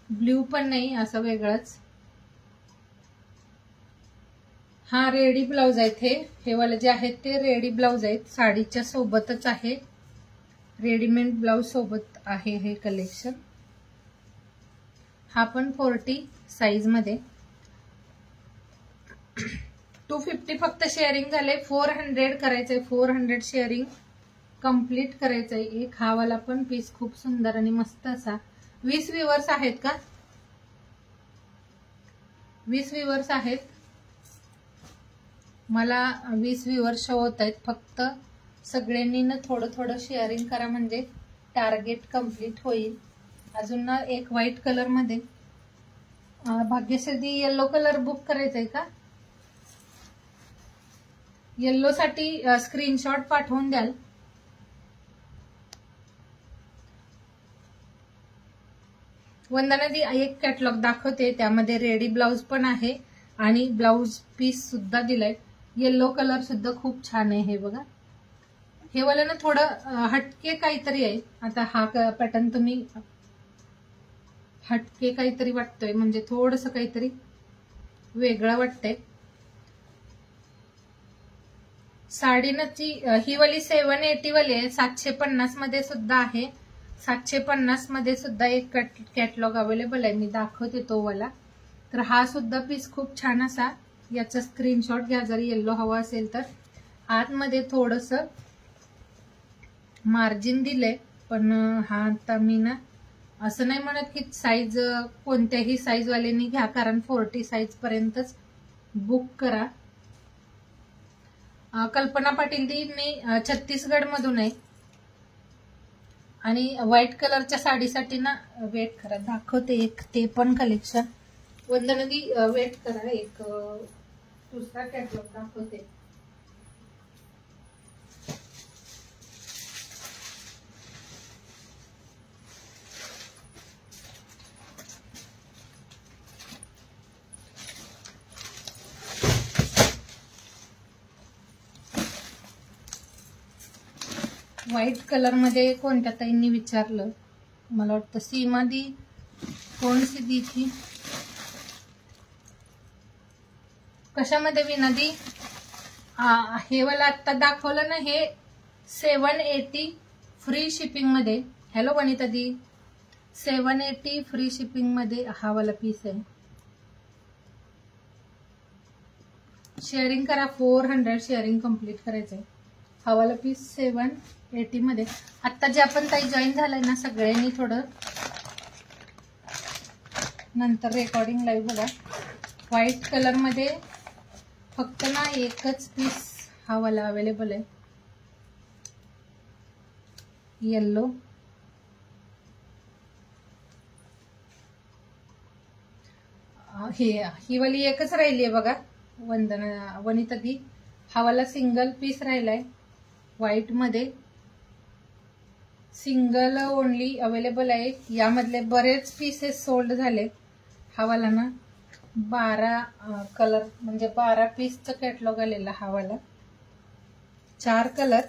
ब्ल्यू पण नाही, असा वेगळाच. हा रेडी ब्लाउज आहेत. हे वाले जे आहेत ते रेडी ब्लाउज आहेत. साडीच्या सोबतच आहे. रेडीमेड ब्लाउज सोबत आहे हे कलेक्शन. हा पण 40 साईज मध्ये. 250 फक्त शेअरिंग झाले. 400 करायचंय. 400 शेअरिंग कंप्लीट करायचंय. एक हा वाला पण पीस खूप सुंदर आणि मस्त असा. 20 व्ह्यूअर्स आहेत का? 20 व्ह्यूअर्स आहेत. मला 20 व्ह्यूअर्स शो होत आहेत. फक्त सगळ्यांनी ना थोडं थोडं शेअरिंग करा म्हणजे टार्गेट कंप्लीट होईल. अजून ना एक व्हाईट कलर मध्ये भाग्यश्री येल्लो कलर बुक करायचंय का? येल्लो साठी स्क्रीनशॉट पाठवून द्याल. वंदना दी एक कॅटलॉग दाखवते. त्यामध्ये रेडी ब्लाउज पण आहे आणि ब्लाउज पीस सुद्धा दिलाय. येलो कलर सुद्धा खूप छान आहे. हे बघा, हे वाला ना थोडं हटके काहीतरी आहे. आता हा पॅटर्न तुम्ही हटके काहीतरी वाटतोय, म्हणजे थोडस काहीतरी वेगळं वाटतंय. साडी ना ती ही वाली 780 वाली आहे. 750 मध्ये सुद्धा आहे. 750 मध्ये सुद्धा एक कॅटलॉग अवेलेबल आहे. मी दाखवते तो वाला. तर हा सुद्धा पीस खूप छान असा, याचा स्क्रीनशॉट घ्या जर येल्लो हवा असेल तर. आतमध्ये थोडस मार्जिन दिले, पण हा आता मी ना असं नाही म्हणत की साईज कोणत्याही साईज वाल्यानी घ्या, कारण 40 साईज पर्यंतच बुक करा. कल्पना पाटील दी मी छत्तीसगड मधून आहे आणि व्हाईट कलरच्या साडीसाठी ना वेट करा, दाखवते एक ते पण कलेक्शन. वंदना दी वेट करा, एक दुसरा कॅटलॉग दाखवते. व्हाईट कलर मध्ये कोणत्या ताईंनी विचारलं, मला वाटतं सीमा दी, कोणसी दी थी, कशामध्ये विनादी. हे वाला आता दाखवलं ना, हे 780 फ्री शिपिंग मध्ये. हॅलो वनिता दी, 780 फ्री शिपिंग मध्ये हा वाला पीस आहे. शेअरिंग करा, 400 शेअरिंग कम्प्लीट करायचंय. हा वाला पीस 780 मध्ये. आता जे आपण ताई जॉईन झालाय ना सगळ्यांनी थोडं नंतर रेकॉर्डिंग लाईव्ह बघा. व्हाईट कलर मध्ये फक्त ना एकच पीस हा वाला अवेलेबल आहे. येल्लो, ही वाली एकच राहिली आहे बघा वंदना वनिता दी. हा वाला सिंगल पीस राहिलाय व्हाईट मध्ये, सिंगल ओनली अवेलेबल आहे. यामधले बरेच पीसेस सोल्ड झाले. हा वाला ना 12 कलर म्हणजे 12 पीसचं कॅटलॉग आलेला हा वाला. 4 कलर,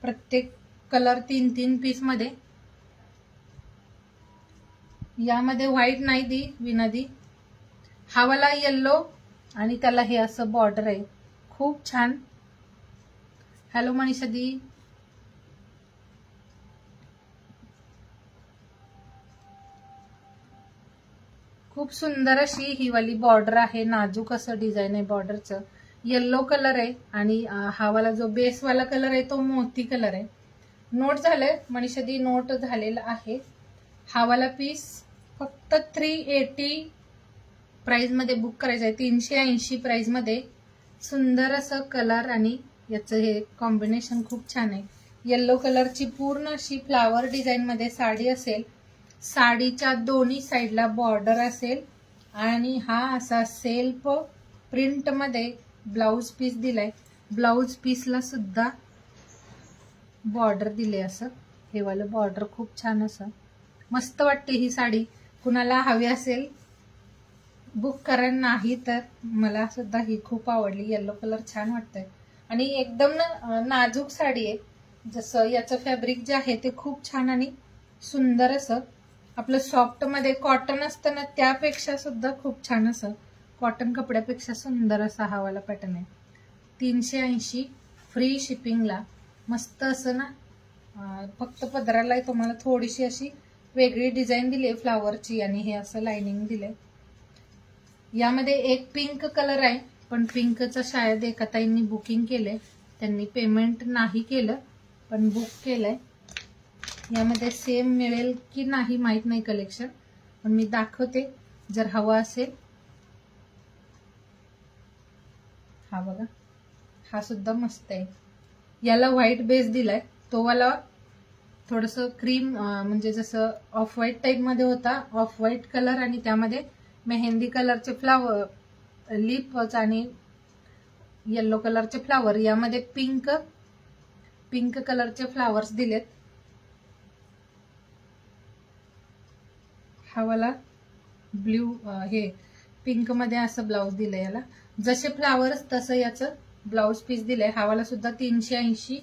प्रत्येक कलर 3-3 पीस मध्ये. यामध्ये व्हाईट नाही दी विनादी. हा वाला येल्लो आणि त्याला हे असं बॉर्डर आहे, खूप छान. हॅलो मनीषा दी, खूप सुंदर अशी ही वाली बॉर्डर आहे. नाजूक असं डिझाईन आहे बॉर्डरचं. येल्लो कलर आहे आणि हा वाला जो बेस वाला कलर आहे तो मोती कलर आहे. नोट झालंय मनीषा दी, नोट झालेला आहे. हा वाला पीस फक्त 380 प्राइस मध्ये बुक करायचं आहे. 380 प्राइस मध्ये. सुंदर असं कलर आणि याचं हे कॉम्बिनेशन खूप छान आहे. येल्लो कलरची पूर्ण अशी फ्लावर डिझाईन मध्ये साडी असेल. साडीच्या दोन्ही साईडला बॉर्डर असेल आणि हा असा सेल्फ प्रिंट मध्ये ब्लाउज पीस दिलाय. ब्लाउज पीसला सुद्धा बॉर्डर दिले असं. हे वालं बॉर्डर खूप छान असं मस्त वाटते ही साडी. कुणाला हवी असेल बुक करा, नाही तर मला सुद्धा ही खूप आवडली. येल्लो कलर छान वाटतंय आणि एकदम नाजूक साडी आहे. जसं याचं फॅब्रिक जे आहे ते खूप छान आणि सुंदर असं आपलं सॉफ्ट मध्ये कॉटन असतं ना त्यापेक्षा सुद्धा खूप छान असं कॉटन कपड्यापेक्षा सुंदर असा हा वाला पॅटर्न आहे. 380 फ्री शिपिंगला. मस्त असं ना, फक्त पदराला तुम्हाला थोडीशी अशी वेगळी डिझाईन दिली आहे फ्लावरची आणि हे असं लाइनिंग दिलंय. यामध्ये एक पिंक कलर आहे, पण पिंकचं शायद एका ताईंनी बुकिंग केलंय. त्यांनी पेमेंट नाही केलं पण बुक केलंय. यामध्ये सेम मिळेल की नाही माहित नाही कलेक्शन, पण मी दाखवते जर हवा असेल. हा बघा, हा सुद्धा मस्त आहे. याला व्हाईट बेस दिलाय. तो वाला थोडस क्रीम म्हणजे जसं ऑफ व्हाईट टाइप मध्ये होता, ऑफ व्हाईट कलर आणि त्यामध्ये मेहंदी कलरचे फ्लावर लिप आणि येल्लो कलरचे फ्लावर. यामध्ये पिंक कलरचे फ्लावर्स दिलेत. हा वाला ब्ल्यू हे पिंक मध्ये असं ब्लाउज दिलंय याला. जसे फ्लावर्स तसं याचं ब्लाउज पीस दिलंय. हावाला सुद्धा 380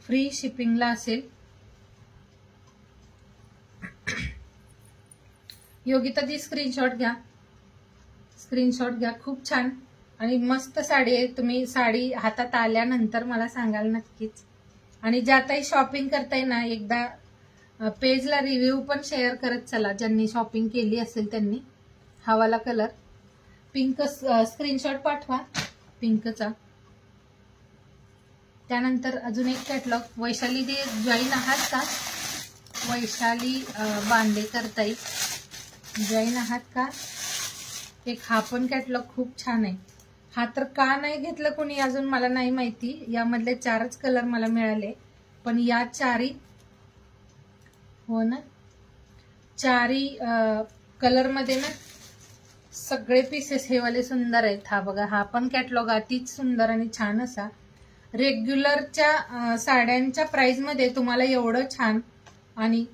फ्री शिपिंगला असेल. योगिता दी स्क्रीनशॉट घ्या, स्क्रीनशॉट घ्या. खूप छान आणि मस्त साडी आहे. तुम्ही साडी हातात आल्यानंतर मला सांगाल नक्कीच. आणि ज्या ताई शॉपिंग करताय ना, एकदा पेजला रिव्ह्यू पण शेअर करत चला, ज्यांनी शॉपिंग केली असेल त्यांनी. हावाला कलर पिंक, स्क्रीनशॉट पाठवा पिंकचा. त्यानंतर अजून एक कॅटलॉग. वैशाली दी जॉईन आहात का? वैशाली बांदेकर ताई जॉईन आहात का? एक हा पण कॅटलॉग खूप छान आहे. हा तर का नाही घेतलं कोणी अजून मला नाही माहिती. यामधले 4च कलर मला मिळाले, पण या 4ही, हो ना, 4ही कलर मध्ये ना सगळे पीसेस हे वाले सुंदर आहेत. हा बघा, हा पण कॅटलॉग अतिच सुंदर आणि छान असा. रेग्युलरच्या साड्यांच्या प्राइस मध्ये तुम्हाला एवढं छान आणि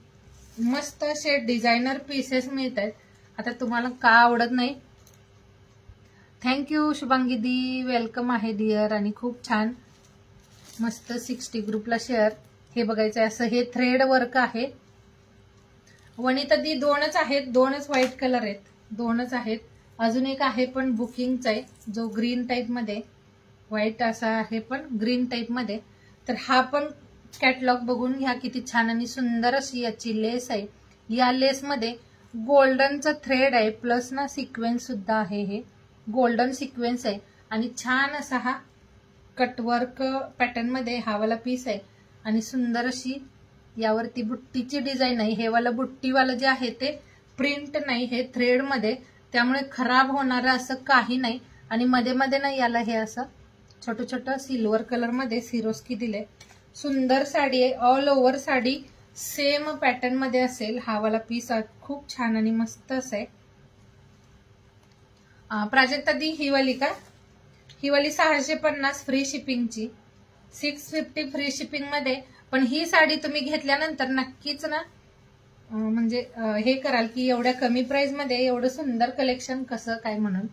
मस्त असे डिझायनर पीसेस मिळत आहेत. आता तुम्हाला का आवडत नाही. थँक्यू शुभांगी दी, वेलकम आहे डिअर. आणि खूप छान मस्त 60 ग्रुपला शेअर. हे बघायचं आहे असं. हे थ्रेड वर्क आहे. वनिता दी 2च आहेत, 2च व्हाईट कलर आहेत, 2च आहेत. अजून एक आहे पण बुकिंगचा आहे, जो ग्रीन टाईप मध्ये, व्हाईट असा आहे पण ग्रीन टाईप मध्ये. तर हा पण कॅटलॉग बघून घ्या, किती छान आणि सुंदर अशी याची लेस आहे. या लेस मध्ये गोल्डनचं थ्रेड आहे, प्लस ना सिक्वेन्स सुद्धा आहे. हे गोल्डन सिक्वेन्स आहे आणि छान असा हा कटवर्क पॅटर्न मध्ये हा वाला पीस आहे. आणि सुंदर अशी यावरती बुट्टीची डिझाईन आहे. हे वाला बुट्टीवाला जे आहे ते प्रिंट नाही, हे थ्रेड मध्ये, त्यामुळे खराब होणारं असं काही नाही. आणि मध्ये मध्ये ना याला हे असं छोटं छोटं सिल्वर कलर मध्ये सिरोस्की दिले. सुंदर साडी आहे. All over sari same pattern मध्ये असेल. हा वाला पीस खूप छान आणि मस्त असं आहे. प्राजक्ता दी ही वाली का? ही वाली 650 फ्री शिपिंगची, 650 फ्री शिपिंग मध्ये. पण ही साडी तुम्ही घेतल्यानंतर नक्कीच ना म्हणजे हे कराल की एवढ्या कमी प्राइस मध्ये एवढं सुंदर कलेक्शन कसं काय म्हणून.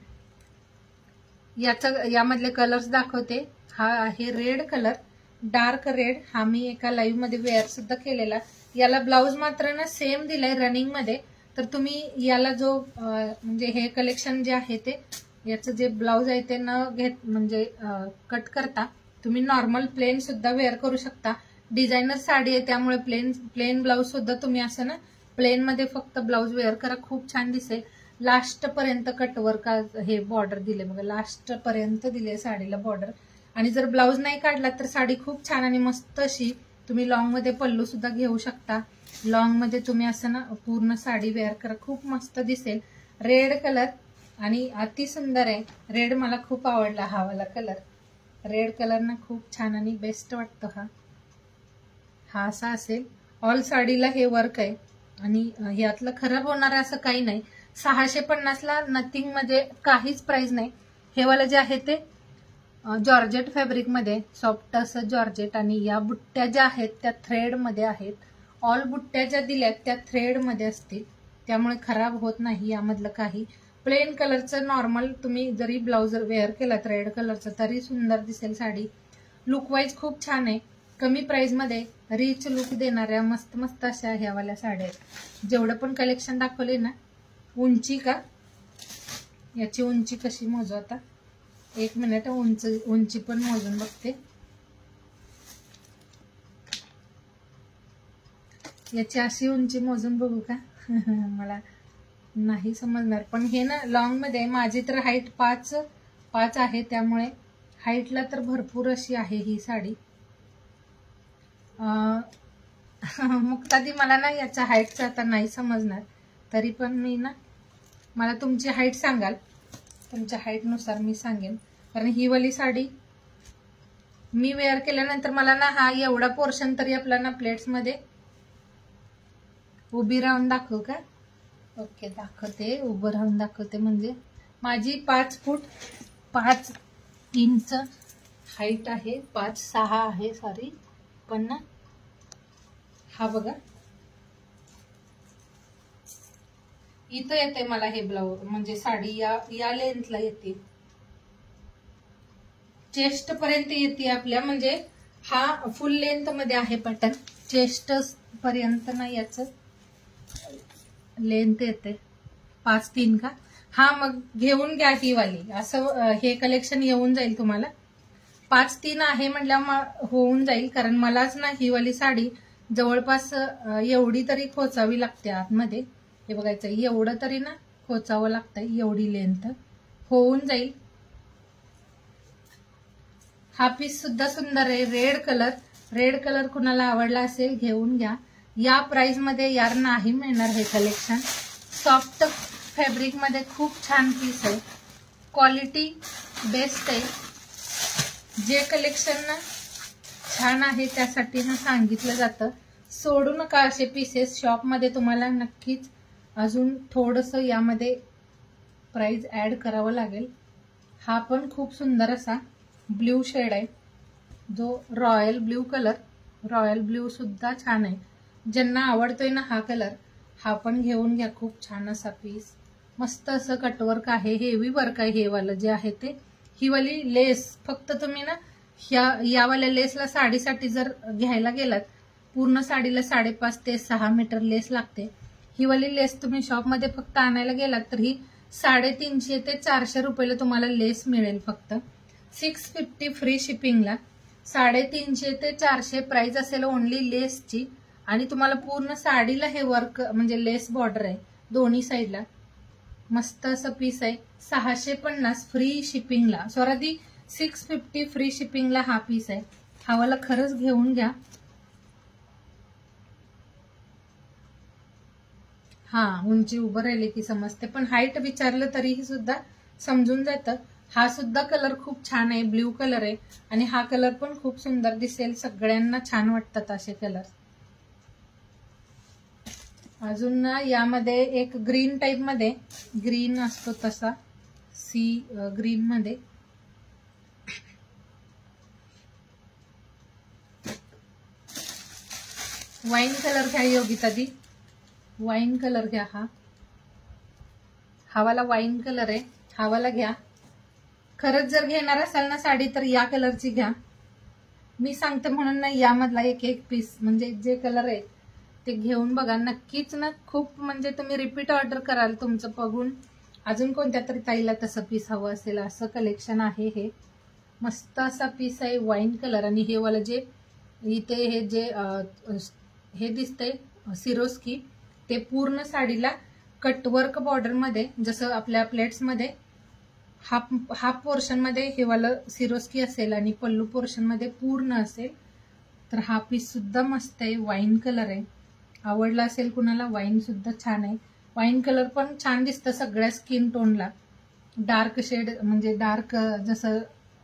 यामधले कलर्स दाखवते. हा आहे रेड कलर, डार्क रेड. हा मी एका लाईव्ह मध्ये वेअर सुद्धा केलेला. याला ब्लाउज मात्र ना सेम दिलाय रनिंग मध्ये. तर तुम्ही याला जो म्हणजे हे कलेक्शन जे आहे ते याचं जे ब्लाउज आहे ते न घेत म्हणजे कट करता तुम्ही नॉर्मल प्लेन सुद्धा वेअर करू शकता. डिझायनर साडी आहे त्यामुळे प्लेन ब्लाउज सुद्धा तुम्ही असं ना प्लेन मध्ये फक्त ब्लाउज वेअर करा, खूप छान दिसेल. लास्ट पर्यंत कटवर्क हे बॉर्डर दिले बघा, लास्ट पर्यंत दिले साडीला बॉर्डर. आणि जर ब्लाउज नाही काढला तर साडी खूप छान आणि मस्त अशी तुम्ही लॉंग मध्ये पल्लू सुद्धा घेऊ शकता. लॉंग मध्ये तुम्ही असं ना पूर्ण साडी वेअर करा, खूप मस्त दिसेल. रेड कलर आणि अति सुंदर आहे. रेड मला खूप आवडला हा वाला कलर. रेड कलर ना खूप छान आणि बेस्ट वाटतो. हा असा असेल. ऑल साडीला हे वर्क आहे आणि यातलं खराब होणार असं काही नाही. 650 ला नथिंग मध्ये काहीच प्राइस नाही. हे वाला जे आहे ते जॉर्जेट फॅब्रिक मध्ये, सॉफ्ट असं जॉर्जेट. आणि या बुट्ट्या ज्या आहेत त्या थ्रेड मध्ये आहेत. ऑल बुट्ट्या ज्या दिल्यात त्या थ्रेड मध्ये असतील, त्यामुळे खराब होत नाही यामधलं काही. प्लेन कलरचं नॉर्मल तुम्ही जरी ब्लाउज वेअर केलात रेड कलरचं तरी सुंदर दिसेल साडी. लुक वाईज खूप छान आहे. कमी प्राइस मध्ये रिच लुक देणाऱ्या मस्त मस्त अशा ह्या वाल्या साड्या आहेत. जेवढं पण कलेक्शन दाखवले ना. उंची का, याची उंची कशी मोजू आता, 1 मिनिट. उंची पण मोजून बघते. याची अशी उंची मोजून बघू का? मला नाही समजणार. पण हे ना लॉंग मध्ये, माझी तर हाईट 5 आहे, त्यामुळे हाईटला तर भरपूर अशी आहे ही साडी. मुक्तादी मला ना याच्या हाईटचं आता नाही समजणार, तरी पण मी ना, मला तुमची हाईट सांगाल, तुमच्या हाईट नुसार मी सांगेन. कारण ही वाली साडी मी वेअर केल्यानंतर मला ना हा एवढा पोर्शन तरी आपला ना प्लेट्स मध्ये उभी राहून दाखवू का? ओके, दाखवते. उभं राहून दाखवते. म्हणजे माझी 5 फूट 5 इंच हाईट आहे, 5'6" आहे सॉरी. पण ना हा बघा इथं येते मला हे ब्लाऊज, म्हणजे साडी या लेंथला येते. चेस्ट पर्यंत येते आपल्या, म्हणजे हा फुल लेंथ मध्ये आहे पॅटर्न, चेस्ट पर्यंत नाही याच लेंथ येते 5-3 का. हा मग घेऊन घ्या ही वाली, असं हे कलेक्शन येऊन जाईल तुम्हाला. 5-3 आहे म्हटल्यावर होऊन जाईल, कारण मलाच ना ही वाली साडी जवळपास एवढी तरी खोचावी लागते आतमध्ये. हे बघायचं एवढं तरी ना खोचावं लागतंय, एवढी लेंथ होऊन जाईल. हा पीस सुद्धा सुंदर आहे, रेड कलर कुणाला आवडला असेल घेऊन घ्या. या प्राइस मध्ये यार नाही मिळणार हे कलेक्शन. सॉफ्ट फॅब्रिक मध्ये खूप छान पीस आहे, क्वालिटी बेस्ट आहे. जे कलेक्शन ना छान आहे त्यासाठी ना सांगितलं जातं. सोडू नका असे पीसेस. शॉप मध्ये तुम्हाला नक्कीच अजून थोडस यामध्ये प्राइस ऍड करावं लागेल. हा पण खूप सुंदर असा ब्ल्यू शेड आहे, जो royal blue colour. Royal blue सुद्धा छान आहे, ज्यांना आवडतोय ना हा कलर, हा पण घेऊन घ्या. खूप छान असा पीस, मस्त असं कटवर्क आहे, हेवी वर्क आहे हे वालं जे आहे ते. ही वाली लेस फक्त तुम्ही ना यावाल्या लेसला साडीसाठी जर घ्यायला गेलात, पूर्ण साडीला 5.5 ते 6 मीटर लेस लागते. ही वाली लेस तुम्ही शॉपमध्ये फक्त आणायला गेलात तर ही 350 ते 400 रुपयाला तुम्हाला लेस मिळेल. फक्त 650 फ्री शिपिंगला. 350 ते 400 प्राइस असेल ओनली लेसची, आणि तुम्हाला पूर्ण साडीला हे वर्क म्हणजे लेस बॉर्डर आहे दोन्ही साईडला. मस्त असं पीस आहे. 650 फ्री शिपिंगला, सॉरी 650 फ्री शिपिंगला हा पीस आहे. हा वाला खरंच घेऊन घ्या. हा उंची उभं राहिले की समजते, पण हाईट विचारलं तरीही सुद्धा समजून जातं. हा सुद्धा कलर खूप छान आहे, ब्ल्यू कलर आहे, आणि हा कलर पण खूप सुंदर दिसेल. सगळ्यांना छान वाटतात असे कलर. अजून ना यामध्ये एक ग्रीन टाइप मध्ये, ग्रीन असतो तसा सी ग्रीन मध्ये, वाईन कलर घ्या योगिता दी, वाईन कलर घ्या. हा वाला वाईन कलर आहे, हा वाला घ्या. खरंच जर घेणार असाल ना साडी तर या कलरची घ्या. मी सांगते म्हणून नाही, यामधला एक पीस म्हणजे जे कलर आहे ते घेऊन बघा नक्कीच ना. खूप म्हणजे तुम्ही रिपीट ऑर्डर कराल तुमचं बघून. अजून कोणत्या तरी ताईला तसं पीस हवं असेल असं कलेक्शन आहे हे. मस्त असा पीस आहे, वाईन कलर. आणि हे वाला जे इथे हे जे हे दिसतंय सिरोस्की, ते पूर्ण साडीला कटवर्क बॉर्डर मध्ये, जसं आपल्या प्लेट्स मध्ये हाफ पोर्शन मध्ये हे वाला सिरोस्की असेल आणि पल्लू पोर्शन मध्ये पूर्ण असेल. तर हा पीस सुद्धा मस्त आहे, वाईन कलर आहे. आवडला असेल कुणाला, वाईन सुद्धा छान आहे. वाईन कलर पण छान दिसतं सगळ्या स्किन टोनला. डार्क शेड म्हणजे डार्क, जसं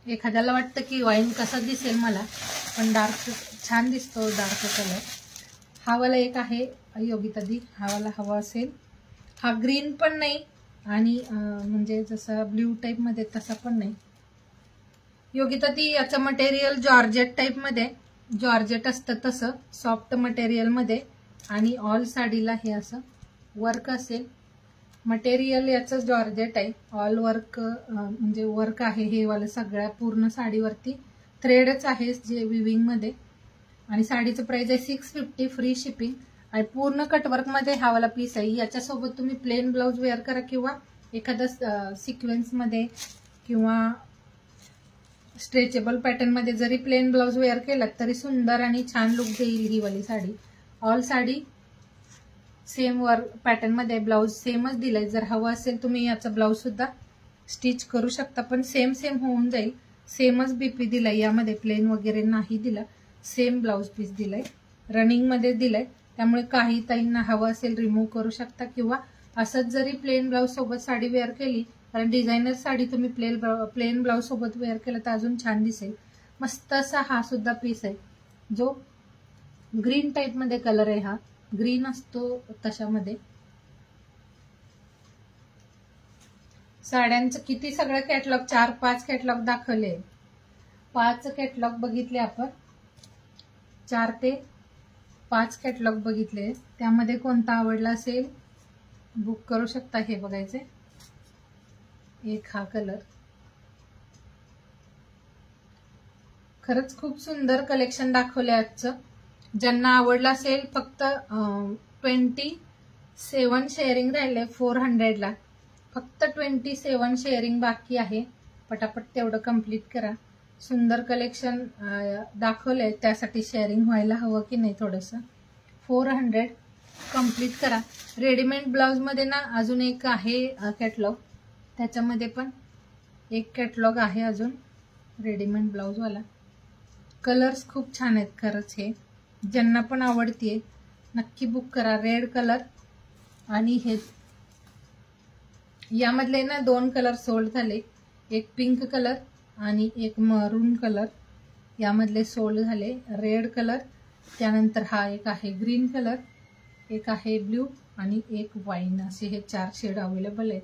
एखाद्याला वाटतं की वाईन कसं दिसेल मला, पण डार्क छान दिसतो डार्क कलर. हा वाला एक आहे योगिता दी, हा वाला हवा असेल. हा ग्रीन पण नाही आणि म्हणजे जसं ब्ल्यू टाइप मध्ये तसा पण नाही. योगिता दी याचं मटेरियल जॉर्जेट टाइप मध्ये, जॉर्जेट असतं तसं सॉफ्ट मटेरियल मध्ये, आणि ऑल साडीला हे असं वर्क असेल. मटेरियल याचं जॉर्जेट आहे, ऑल वर्क म्हणजे वर्क आहे हे वाला सगळ्या पूर्ण साडीवरती. थ्रेडच आहे जे विविंग मध्ये, आणि साडीचं प्राइस आहे 650 फ्री शिपिंग. आणि पूर्ण कटवर्क मध्ये हा वाला पीस आहे. याच्यासोबत तुम्ही प्लेन ब्लाउज वेअर करा, किंवा एखादा सिक्वेन्स मध्ये किंवा स्ट्रेचेबल पॅटर्न मध्ये जरी प्लेन ब्लाउज वेअर केलात तरी सुंदर आणि छान लुक देईल ही वाली sari. All sari same work pattern मध्ये, ब्लाउज सेमच दिलाय. जर हवं असेल तुम्ही याचा ब्लाउज सुद्धा स्टिच करू शकता, पण सेम होऊन जाईल. सेमच बीपी दिलाय, यामध्ये प्लेन वगैरे नाही दिला, सेम ब्लाउज पीस दिलाय, रनिंग मध्ये दिलाय. त्यामुळे काही ताईंना हवं असेल रिमूव्ह करू शकता, किंवा असंच जरी प्लेन ब्लाउज सोबत साडी वेअर केली, कारण डिझायनर साडी तुम्ही प्लेन ब्लाउज सोबत वेअर केलं तर अजून छान दिसेल. मस्त असा हा सुद्धा पीस आहे, जो ग्रीन टाइप मध्ये कलर आहे. हा ग्रीन असतो तशामध्ये. साड्यांचं किती सगळं कॅटलॉग, 4-5 कॅटलॉग दाखवले, 5 कॅटलॉग बघितले आपण, 4 ते 5 कॅटलॉग बघितले. त्यामध्ये कोणता आवडला असेल बुक करू शकता. हे बघायचे, एक हा कलर, खरंच खूप सुंदर कलेक्शन दाखवले आजचं. ज्यांना आवडलं असेल फक्त 27 शेअरिंग राहिले 400ला. फक्त 27 शेअरिंग बाकी आहे. पटापट तेवढं कंप्लीट करा. सुंदर कलेक्शन दाखवलंय, त्यासाठी शेअरिंग व्हायला हवं की नाही थोडंसं. 400 कंप्लीट करा. रेडीमेड ब्लाउज मध्ये ना अजून एक आहे कॅटलॉग, त्याच्यामध्ये पण एक कॅटलॉग आहे अजून रेडीमेड ब्लाउज वाला. कलर्स खूप छान आहेत खरंच. हे ज्यांना पण आवडतीये नक्की बुक करा. रेड कलर आणि हे यामधले ना 2 कलर सोल्ड झाले. एक पिंक कलर आणि एक मरून कलर यामधले सोल्ड झाले. रेड कलर, त्यानंतर हा एक आहे ग्रीन कलर, एक आहे ब्ल्यू आणि एक वाईन. असे हे 4 शेड अवेलेबल आहेत.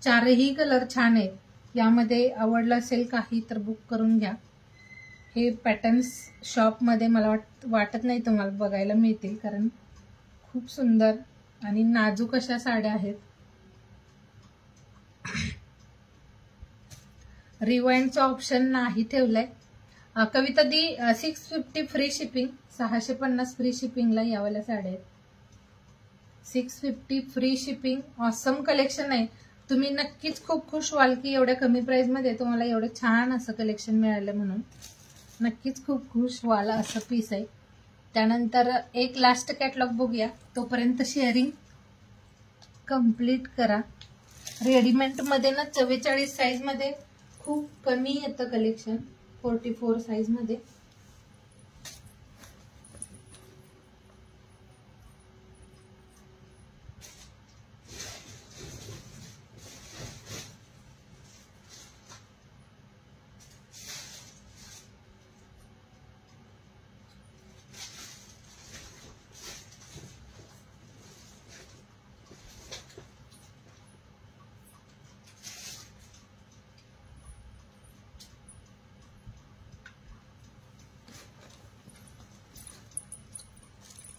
4ही कलर छान आहेत. यामध्ये आवडलं असेल काही तर बुक करून घ्या. हे पॅटर्न्स शॉपमध्ये मला वाटत नाही तुम्हाला बघायला मिळतील, कारण खूप सुंदर आणि नाजूक अशा साड्या आहेत. रिवाइंडचा ऑप्शन नाही ठेवलाय. कविता दी 650 फ्री शिपिंग, 650 फ्री शिपिंगला यावाल्या साड्या आहेत. 650 फ्री शिपिंग. ऑसम कलेक्शन आहे. तुम्ही नक्कीच खूप खुश व्हाल की एवढ्या कमी प्राइस मध्ये तुम्हाला एवढं छान असं कलेक्शन मिळालं म्हणून. नक्कीच खूप खुश व्हाल असं पीस आहे. त्यानंतर एक लास्ट कॅटलॉग बघूया, तोपर्यंत शेअरिंग कंप्लीट करा. रेडीमेड मध्ये ना 44 साईज मध्ये खूप कमी येतं कलेक्शन. 44 साईज मध्ये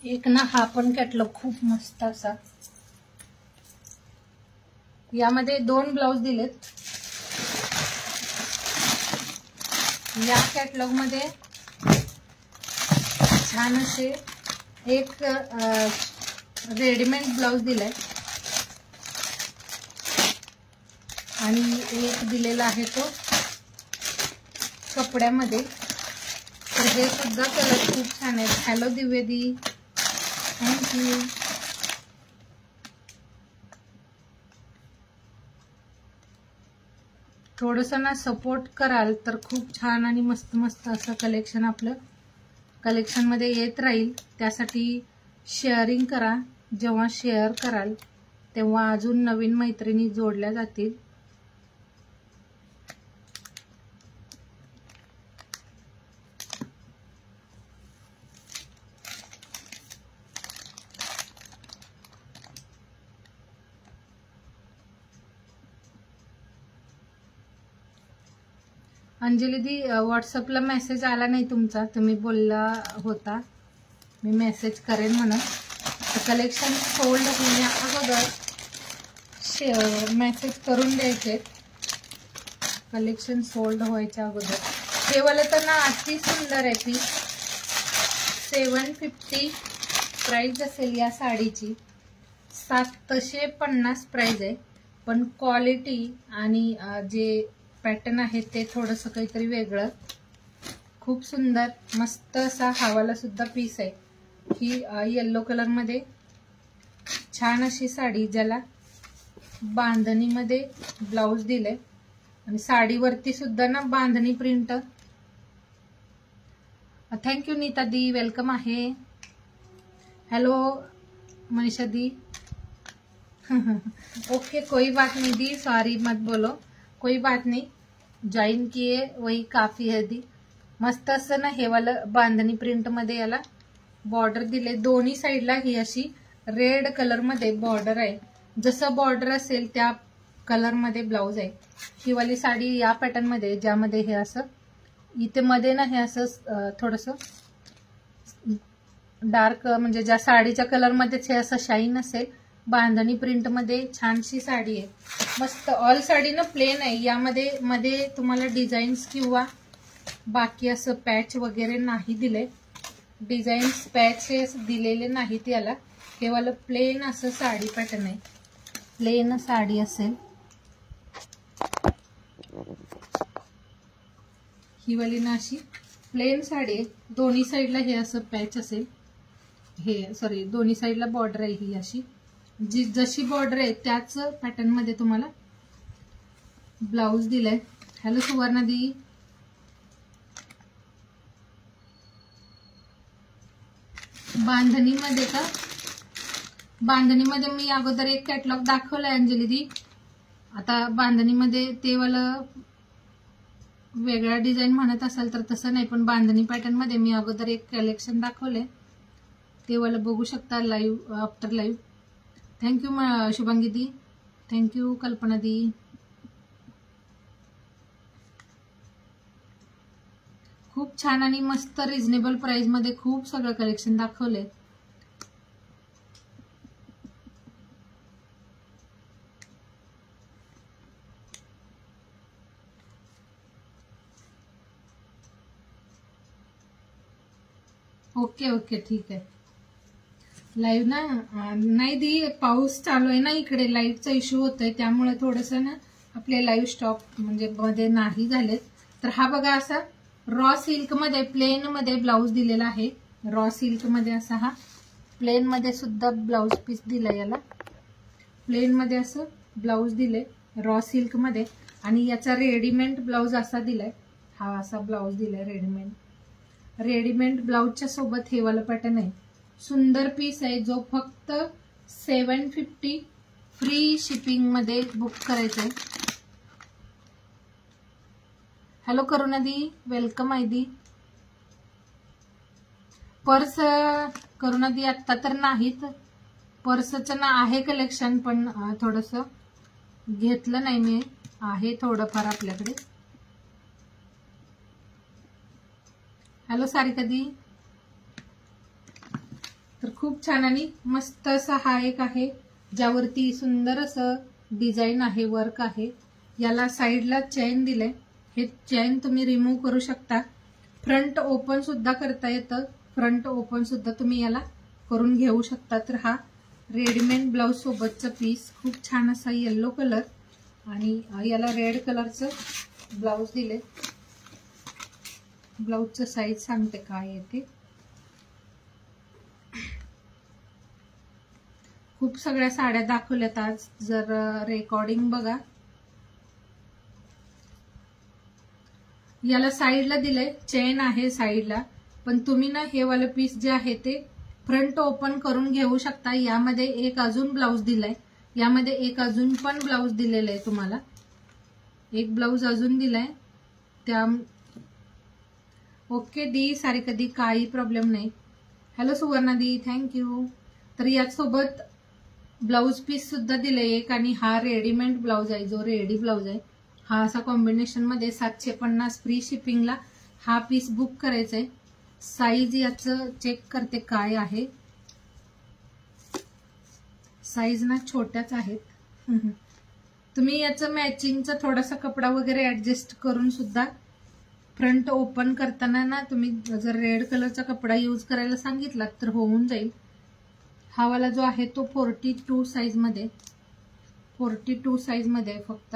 एक ना हा पण कॅटलॉग खूप मस्त असा. यामध्ये 2 ब्लाउज दिलेत. या कॅटलॉग मध्ये छान असे एक रेडीमेड ब्लाउज दिलाय आणि एक दिलेला आहे तो कपड्यामध्ये. तर हे सुद्धा कलर खूप छान आहेत. हॅलो दिव्यदी, थँक्यू. थोडंसं ना सपोर्ट कराल तर खूप छान आणि मस्त मस्त असं कलेक्शन आपलं कलेक्शन मध्ये येत राहील. त्यासाठी शेअरिंग करा. जेव्हा शेअर कराल तेव्हा अजून नवीन मैत्रिणी जोडल्या जातील. अंजली दी, व्हॉट्सअपला मेसेज आला नाही तुमचा, तुम्ही बोलला होता मी मेसेज करेन म्हणून. कलेक्शन सोल्ड होण्या अगोदर मेसेज करून द्यायचे. कलेक्शन सोल्ड व्हायच्या अगोदर. हे वाला तर ना अति सुंदर आहे पीस. 750 प्राइस असेल या साडीची. 750 प्राइस आहे. पण क्वालिटी आणि जे पॅटर्न आहे ते थोडंसं काहीतरी वेगळं. खूप सुंदर मस्त असा हावाला सुद्धा पीस आहे. ही येलो कलर मध्ये छान अशी साडी, ज्याला बांधणीमध्ये ब्लाउज दिले आणि साडीवरती सुद्धा ना बांधणी प्रिंट. थँक्यू नीता दी, वेलकम आहे. हेलो मनीषा दी. ओके कोई बात नहीं दी, सॉरी मत बोलो, कोई बात नहीं. ज्वाइन किए वही काफी है दी. मस्त असं ना हे वाला बांधणी प्रिंट मध्ये याला बॉर्डर दिले. दोन्ही साईडला ही अशी रेड कलर मध्ये बॉर्डर आहे. जसं बॉर्डर असेल त्या कलर मध्ये ब्लाउज आहे. ही वाली साडी या पॅटर्न मध्ये, ज्यामध्ये हे असं इथे मध्ये ना हे असं थोडंसं डार्क, म्हणजे ज्या साडीच्या कलर मध्येच हे असं शाईन असेल. बांधणी प्रिंट मध्ये छानशी साडी आहे. मस्त. ऑल साडी ना प्लेन आहे. यामध्ये मध्ये तुम्हाला डिझाईन्स किंवा बाकी असं पॅच वगैरे नाही दिले, डिझाईन्स पॅचेस दिलेले नाहीत याला. हे वाला प्लेन असं साडी पॅटर्न आहे, प्लेन साडी असेल. ही वाली ना अशी प्लेन साडी आहे, दोन्ही साईडला हे असं पॅच असेल. हे सॉरी, दोन्ही साईडला बॉर्डर आहे ही अशी, जी जशी बॉर्डर आहे त्याच पॅटर्न मध्ये तुम्हाला ब्लाउज दिलाय. हॅलो सुवर्णा दी. बांधणीमध्ये का? बांधणीमध्ये मी अगोदर एक कॅटलॉग दाखवलाय अंजली दी. आता बांधणीमध्ये ते वाला वेगळा डिझाईन म्हणत असाल तर तसं नाही, पण बांधणी पॅटर्न मध्ये मी अगोदर एक कलेक्शन दाखवले, ते वाला बघू शकता live, after live. Thank you Shubhangi di, thank you Kalpana di. खूप छान आणि मस्त रिझनेबल प्राइस मध्ये खूप सगळं कलेक्शन दाखवले. ओके ओके ठीक आहे. लाईव्ह ना नाही दी, पाऊस चालू आहे ना इकडे, लाईटचा इश्यू होतोय, त्यामुळे थोडस ना आपले लाईव्ह स्टॉप म्हणजे मध्ये नाही झाले. तर हा बघा असा रॉ सिल्क मध्ये प्लेन मध्ये ब्लाउज दिलेला आहे. रॉ सिल्क मध्ये असा हा प्लेन मध्ये सुद्धा ब्लाउज पीस दिला, याला प्लेन मध्ये असं ब्लाउज दिले रॉ सिल्क मध्ये. आणि याचा रेडीमेड ब्लाउज असा दिलाय, हा असा ब्लाउज दिलाय रेडीमेड. रेडीमेड ब्लाउजच्या सोबत हे वाला पॅटर्न आहे. सुंदर पीस आहे, जो फक्त 750 फ्री शिपिंग मध्ये बुक करायचा आहे. हॅलो करुणा दी, वेलकम आहे दी. पर्स करुणा दी आत्ता तर नाहीत, पर्सचं ना आहे कलेक्शन, पण थोडस घेतलं नाही मी, आहे थोडंफार आपल्याकडे. हॅलो सारिका दी. तर खूप छान आणि मस्त असा हा एक आहे, ज्यावरती सुंदर असं डिझाईन आहे, वर्क आहे. याला साईडला चेन दिले, हे चेन तुम्ही रिमूव्ह करू शकता. फ्रंट ओपन सुद्धा करता येतं, फ्रंट ओपन सुद्धा तुम्ही याला करून घेऊ शकता. तर हा रेडीमेड ब्लाउज सोबतचा पीस, खूप छान असा येलो कलर आणि याला रेड कलरचं ब्लाउज दिले. ब्लाउजचं साईज सांगते काय येते. खूप सगळ्या साड्या दाखवल्यात आज, जर रेकॉर्डिंग बघा. याला साईडला दिलंय, चेन आहे साईडला, पण तुम्ही ना हे वाला पीस जे आहे ते फ्रंट ओपन करून घेऊ शकता. यामध्ये एक अजून ब्लाउज दिलाय, यामध्ये एक अजून पण ब्लाउज दिलेला आहे तुम्हाला, एक ब्लाउज अजून दिलाय त्या. ओके दी सारिका दी, काही प्रॉब्लेम नाही. हॅलो सुवर्णा दी, थँक्यू. तर यासोबत ब्लाउज पीस सुद्धा दिले एक, आणि हा रेडीमेड ब्लाउज आहे, जो रेडी ब्लाउज आहे हा असा कॉम्बिनेशन मध्ये 750 फ्री शिपिंगला हा पीस बुक करायचा आहे. साईज याचं चेक करते काय आहे, साईज ना छोट्याच आहेत. तुम्ही याचं मॅचिंगचा थोडासा कपडा वगैरे ऍडजस्ट करून सुद्धा फ्रंट ओपन करताना ना तुम्ही जर रेड कलरचा कपडा यूज करायला सांगितला तर होऊन जाईल. हा वाला जो आहे तो 42 साईज मध्ये, 42 साईज मध्ये आहे. फक्त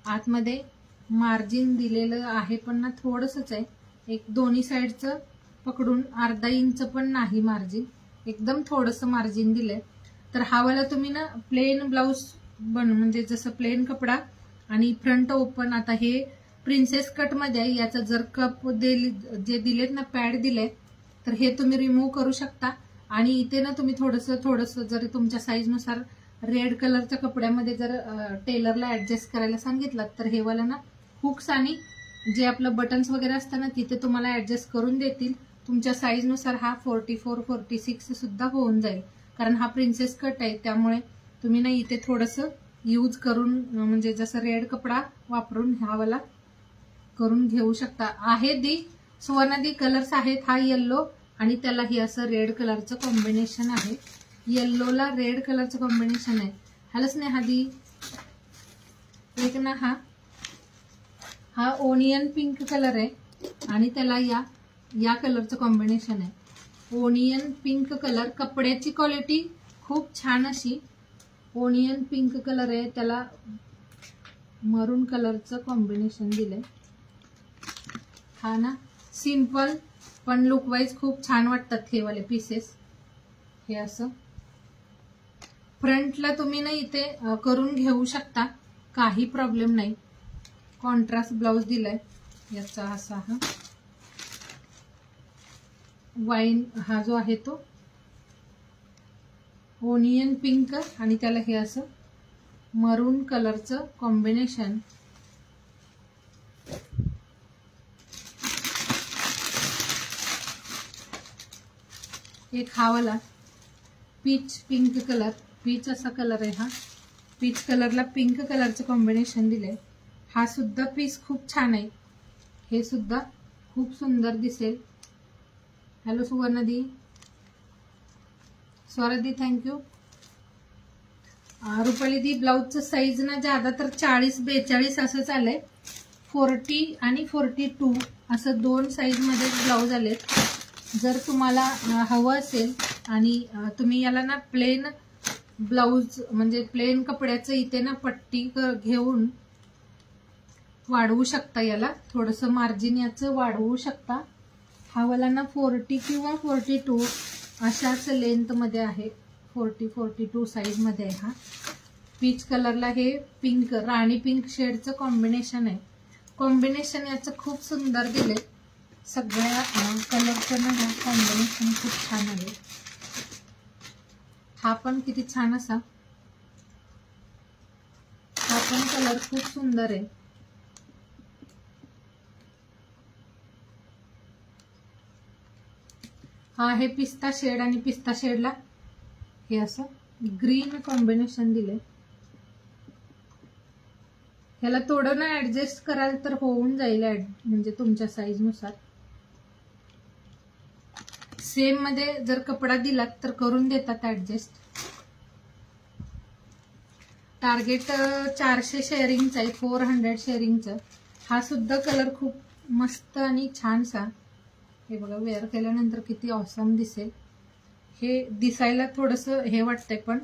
आतमध्ये मार्जिन दिलेलं आहे, पण ना थोडंसंच आहे, एक दोन्ही साईडचं पकडून अर्धा इंच पण नाही मार्जिन, एकदम थोडंसं मार्जिन दिलंय. तर हा वाला तुम्ही ना प्लेन ब्लाउज म्हणजे जसं प्लेन कपडा आणि फ्रंट ओपन. आता हे प्रिन्सेस कट मध्ये आहे, याचा जर कप जे दिलेत ना पॅड दिले, तर हे तुम्ही रिमूव्ह करू शकता. आणि इथे ना तुम्ही थोडंसं जर तुमच्या साईज नुसार रेड कलरच्या कपड्यामध्ये जर टेलरला ऍडजस्ट करायला सांगितलं तर हे वाला ना हुक्स आणि जे आपलं बटन्स वगैरे असतं ना तिथे तुम्हाला ऍडजस्ट करून देतील. तुमच्या साईज नुसार हा 44, 46 सुद्धा होऊन जाईल, कारण हा प्रिन्सेस कट आहे. त्यामुळे तुम्ही ना इथे थोडंसं यूज करून म्हणजे जसं रेड कपडा वापरून हा वाला करून घेऊ शकता. आहे दी सुवर्णा दी, कलर्स आहेत, हा येल्लो आणि त्याला ही असं रेड कलरचं कॉम्बिनेशन आहे, येल्लोला रेड कलरचं कॉम्बिनेशन आहे. हॅलो स्नेहा दी. एक ना हा ओनियन पिंक कलर आहे, आणि त्याला या कलरचं कॉम्बिनेशन आहे, ओनियन पिंक कलर. कपड्याची क्वालिटी खूप छान अशी ओनियन पिंक कलर आहे, त्याला मरून कलरचं कॉम्बिनेशन दिलंय. हा ना सिंपल पण लुक वाईज खूप छान वाटतात हे वाले पीसेस. हे असं फ्रंटला तुम्ही ना इथे करून घेऊ शकता, काही प्रॉब्लेम नाही. कॉन्ट्रास्ट ब्लाउज दिलाय याचा असा. हा वाईन हा जो आहे तो ओनियन पिंक आणि त्याला हे असं मरून कलरचं कॉम्बिनेशन. एक हा वाला पीच पिंक कलर, पीच असा कलर आहे हा. पीच कलरला पिंक कलरचं कॉम्बिनेशन दिलंय. हा सुद्धा पीस खूप छान आहे, हे सुद्धा खूप सुंदर दिसेल. हॅलो सुवर्णदी, स्वरादी थँक्यू. रुपाली दी ब्लाउजचं साईज ना ज्यादा तर 40-42 असं चाललंय. 40 आणि 42 असं 2 साईज मध्ये ब्लाउज आलेत. जर तुम्हाला हवं असेल आणि तुम्ही याला ना प्लेन ब्लाउज म्हणजे प्लेन कपड्याचं इथे ना पट्टी घेऊन वाढवू शकता, याला थोडंसं मार्जिन याचं वाढवू शकता. हा वाला ना 40 किंवा 42 अशाच लेंथ मध्ये आहे, 40-42 साईज मध्ये आहे. हा पीच कलरला हे पिंक राणी पिंक शेडचं कॉम्बिनेशन आहे. कॉम्बिनेशन याचं खूप सुंदर दिले, सगळ्या कलरचं ना कॉम्बिनेशन खूप छान आहे. हा पण किती छान असा, हा पण कलर खूप सुंदर आहे. हा आहे पिस्ता शेड आणि पिस्ता शेडला हे असं ग्रीन कॉम्बिनेशन दिले. ह्याला थोडं ना ऍडजस्ट कराल तर होऊन जाईल, म्हणजे तुमच्या साईज नुसार. सेम मध्ये जर कपडा दिलात तर करून देतात ऍडजस्ट. टार्गेट 400 शेअरिंगचा आहे, 400 शेअरिंगचं. हा सुद्धा कलर खूप मस्त आणि छानसा. हे बघा वेअर केल्यानंतर किती ऑसम दिसेल. हे दिसायला थोडंसं हे वाटतंय, पण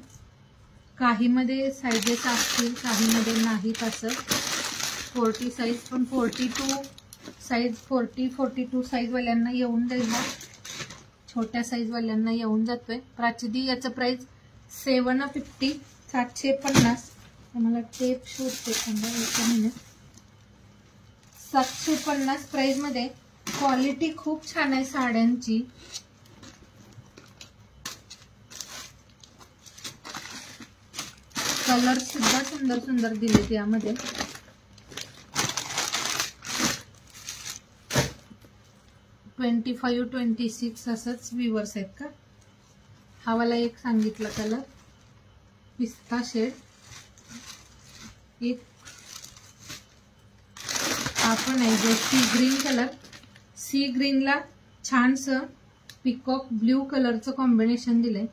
काही मध्ये साईजेस असतील, काही मध्ये नाहीत. असं 40 साईज पण 42 साईज 40-42 साईज वाल्यांना येऊन जाईल, छोट्या साईज वाल्यांना येऊन जातोय. प्राची याचं प्राइस 750 750. मला टेप शोधते 750 प्राइस मध्ये. क्वालिटी खूप छान आहे साड्यांची. कलर सुद्धा सुंदर सुंदर दिलेत यामध्ये. ट्वेंटी 25-26 असंच व्ह्यूअर्स आहेत का. हा वाला एक सांगितला कलर पिस्ता शेड. एक हा पण आहे जो सी ग्रीन कलर. सी ग्रीनला छानसं पिकॉक ब्ल्यू कलरचं कॉम्बिनेशन दिलंय.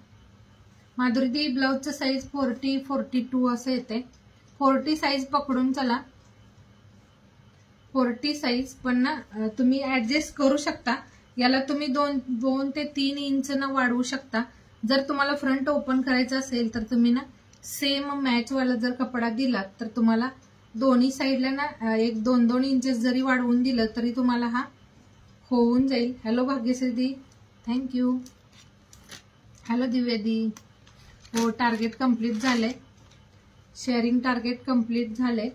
माधुरी ब्लाउजचं साईज 40-42 असं येते. 40 साईज पकडून चला, 40 साईज पण ना तुम्ही ऍडजस्ट करू शकता. याला तुम्ही 2 ते 3 इंच ना वाढवू शकता. जर तुम्हाला फ्रंट ओपन करायचं असेल तर तुम्ही ना सेम मॅच वाला जर कपडा दिलात तर तुम्हाला दोन्ही साईडला ना 1-2 इंचेस जरी वाढवून दिलं तरी तुम्हाला हा होऊन जाईल. Hello Bhagyashree thank you. हॅलो दिव्यादी. हो टार्गेट कंप्लीट झालंय, शेअरिंग टार्गेट कंप्लीट झालंय.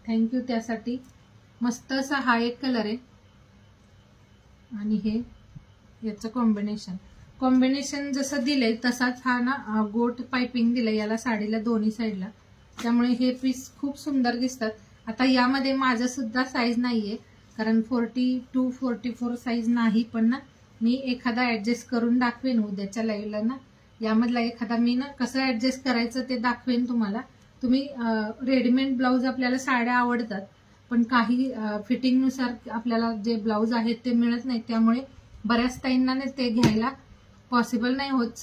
थँक्यू त्यासाठी. मस्त असा हा एक कलर आहे आणि हे याचं कॉम्बिनेशन जसं दिलंय तसाच हा ना गोट पाइपिंग दिलंय याला साडीला दोन्ही साईडला. त्यामुळे हे पीस खूप सुंदर दिसतात. आता यामध्ये माझं सुद्धा साईज नाहीये, कारण 42-44 साईज नाही, पण ना मी एखादा ऍडजस्ट करून दाखवेन उद्याच्या लाईव्हला ना. यामधला एखादा मी ना कसं ऍडजस्ट करायचं ते दाखवेन तुम्हाला. तुम्ही रेडीमेड ब्लाऊज आपल्याला साड्या आवडतात, पण काही फिटिंग नुसार आपल्याला जे ब्लाऊज आहेत ते मिळत नाहीत. त्यामुळे बऱ्याच ताईंना ते घ्यायला पॉसिबल नाही होत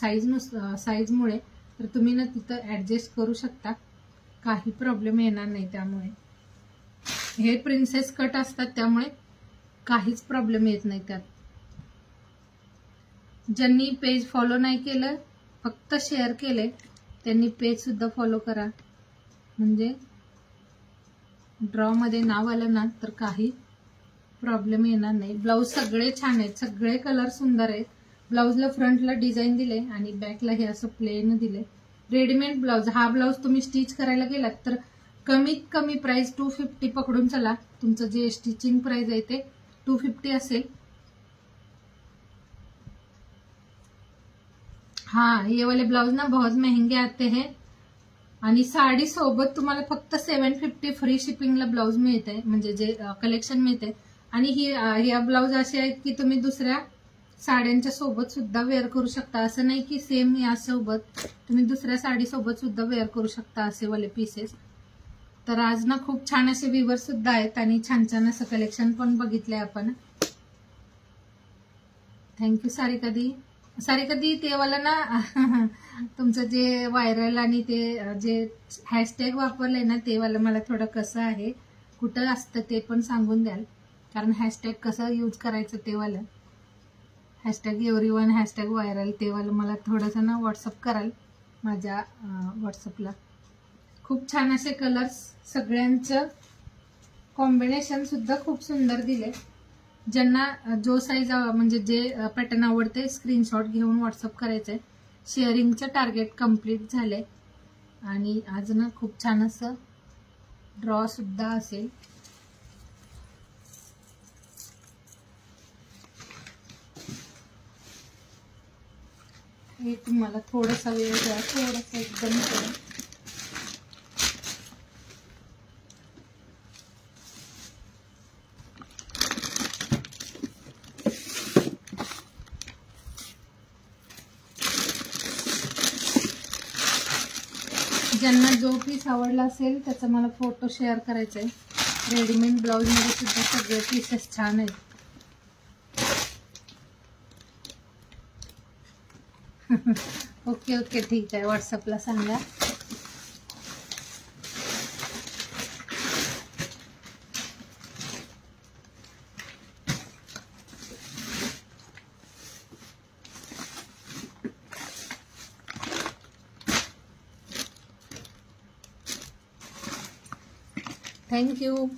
साईजमुळे. तर तुम्ही ना तिथं ऍडजस्ट करू शकता, काही प्रॉब्लेम येणार नाही. त्यामुळे हे प्रिन्सेस कट असतात, त्यामुळे काहीच प्रॉब्लेम येत नाही त्यात. ज्यांनी पेज फॉलो नाही केलं, फक्त शेअर केले, त्यांनी पेज सुद्धा फॉलो करा. म्हणजे ड्रॉ मध्ये नाव आलं ना तर काही प्रॉब्लेम येणार नाही. ब्लाऊज सगळे छान आहेत, सगळे कलर सुंदर आहेत. ब्लाऊजला फ्रंटला डिझाईन दिले आणि बॅकला हे असं प्लेन दिले. Readymade blouse. हा ब्लाऊज तुम्ही स्टिच करायला गेलात तर कमीत कमी प्राइस 250 पकडून चला. तुमचं जे स्टिचिंग प्राइस आहे ते 250 असेल. हाँ, ये वाले ब्लाउज ना बहुत महंगे आते हैं आणि साडी सोबत तुम्हाला फक्त 750 फ्री शिपिंगला ब्लाउज मिळते, म्हणजे जे कलेक्शन मिळते. आणि ही ब्लाउज असे आहेत की तुम्ही दुसऱ्या साड्यांच्या सोबत सुद्धा वेअर करू शकता. असं नाही की सेम यासोबत, तुम्ही दुसऱ्या साडी सोबत सुद्धा वेअर करू शकता असे वाले पीसेस. तर आज ना खूप छान असे विवर सुद्धा आहेत आणि छान छान असं कलेक्शन पण बघितलंय आपण. थँक्यू सारिका दी. ते वाला ना तुमचं जे व्हायरल आणि ते जे हॅशटॅग वापरलंय ना ते वाला मला थोडं कसं आहे, कुठं असतं ते पण सांगून द्याल. कारण हॅशटॅग कसं यूज करायचं ते वाला, हॅशटॅग एव्हरीवन, हॅशटॅग व्हायरल, ते वाला मला थोडंसं ना व्हॉट्सअप कराल माझ्या व्हॉट्सअपला. खूप छान असे कलर्स, सगळ्यांचं कॉम्बिनेशन सुद्धा खूप सुंदर दिले. ज्यांना जो साईज म्हणजे जे पॅटर्न आवडते स्क्रीनशॉट घेऊन व्हॉट्सअप करायचंय. शेअरिंगचं टार्गेट कंप्लीट झालंय आणि आज ना खूप छान असं ड्रॉ सुद्धा असेल. हे तुम्हाला थोडासा वेळ द्या, थोडासा एकदम करा. ज्यांना जो पीस आवडला असेल त्याचा मला फोटो शेअर करायचा आहे. रेडीमेड ब्लाऊज मध्ये सुद्धा सगळे पीसेस छान आहेत. ओके ठीक आहे, व्हॉट्सअपला सांगा. थँक्यू.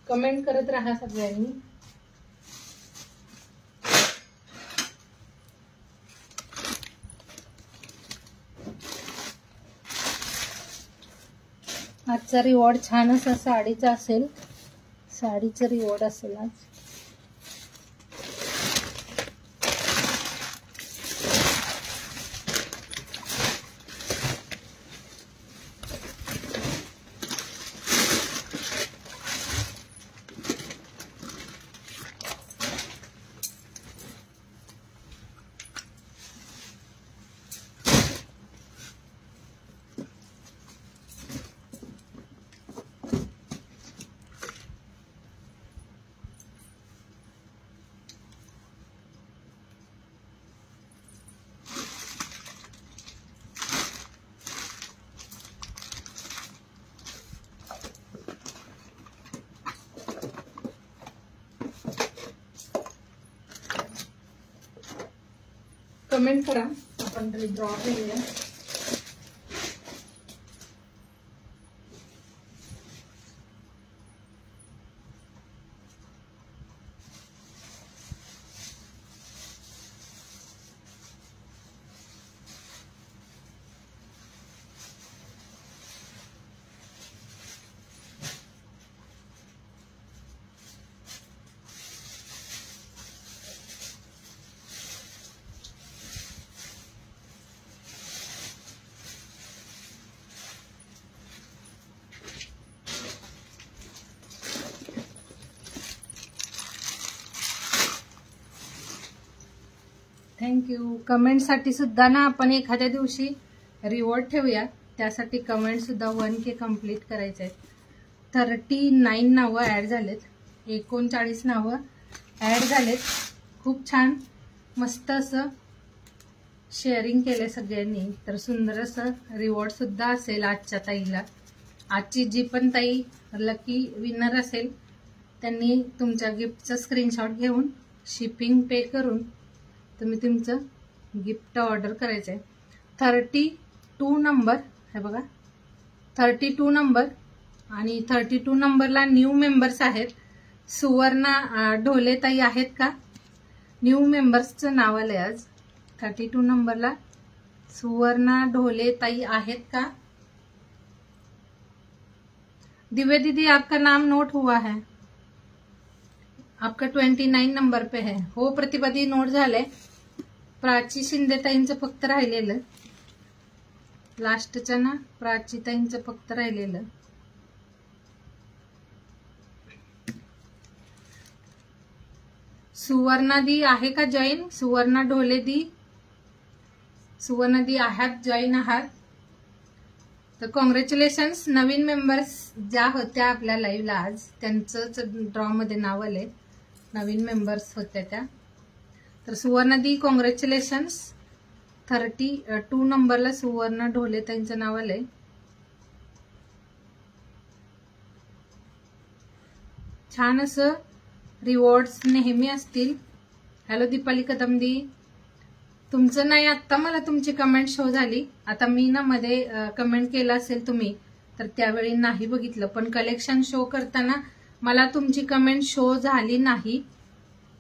कमेंट करत राहा सगळ्यांनी. आजचा रिवॉर्ड छान असा साडीचा असेल, साडीचं रिवॉर्ड असेल आज. कमेंट करा, आपण ड्रॉ करूया. थँक्यू. कमेंटसाठी सुद्धा ना आपण एखाद्या दिवशी रिवॉर्ड ठेवूया, त्यासाठी कमेंट सुद्धा 1K कम्प्लीट करायचे आहेत. 39 नावं ऍड झालेत, 39 नावं ऍड झालेत. खूप छान मस्त असं शेअरिंग केले सगळ्यांनी. तर सुंदर असं रिवॉर्ड सुद्धा असेल आजच्या ताईला. आजची जी पण ताई लकी विनर असेल त्यांनी तुमच्या गिफ्टचा स्क्रीनशॉट घेऊन शिपिंग पे करून तुम्ही तुमचं गिफ्ट ऑर्डर करायचं आहे. 32 नंबर हे बघा, 32 नंबर आणि 32 नंबरला न्यू मेंबर्स आहेत. सुवर्णा ढोले ताई आहेत का? न्यू मेंबर्सचं नाव आलंय आज. 32 नंबरला सुवर्णा ढोले ताई आहेत का? दिव्या दीदी आपका नाम नोट हुआ है, आपका 29 नंबर पे है. हो प्रतिभा दी नोट झालंय. प्राची शिंदे ताईंचं फक्त राहिलेलं, लास्टच्या ना प्राची ताईंचं फक्त राहिलेलं. सुवर्णा दी आहे का जॉईन? सुवर्णा ढोले दी, सुवर्णा दी आहात, जॉईन आहात तर कॉंग्रॅच्युलेशन्स. नवीन मेंबर्स ज्या होत्या आपल्या लाईव्हला आज त्यांचंच ड्रॉ मध्ये नाव आले. नवीन मेंबर्स होत्या त्या. तर सुवर्णा दी कॉंग्रॅच्युलेशन्स. 32 नंबरला सुवर्णा ढोले त्यांचं नाव आलंय. छान असं रिवॉर्ड्स नेहमी असतील. हॅलो दीपाली कदम दी, तुमचं नाही आत्ता मला तुमची कमेंट शो झाली. आता मी ना मध्ये कमेंट केलं असेल तुम्ही तर त्यावेळी नाही बघितलं, पण कलेक्शन शो करताना मला तुमची कमेंट शो झाली नाही,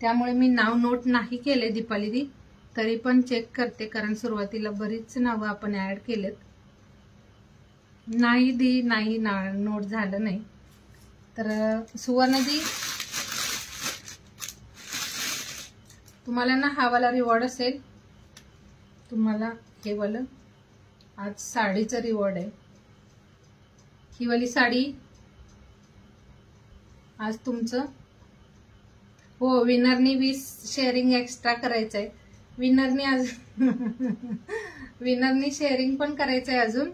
त्यामुळे मी नाव नोट नाही केले दीपाली दी. तरी पण चेक करते कारण सुरुवातीला बरीच नावं आपण ऍड केलेत. नाही दी, नाही नोट झालं नाही. तर सुवर्ण दी तुम्हाला ना हा वाला रिवॉर्ड असेल, तुम्हाला हे वालं आज साडीचं रिवॉर्ड आहे. ही वाली साडी आज तुमचं. हो विनरनी 20 शेअरिंग एक्स्ट्रा करायचंय. विनरनी आज विनरनी शेअरिंग पण करायचंय अजून.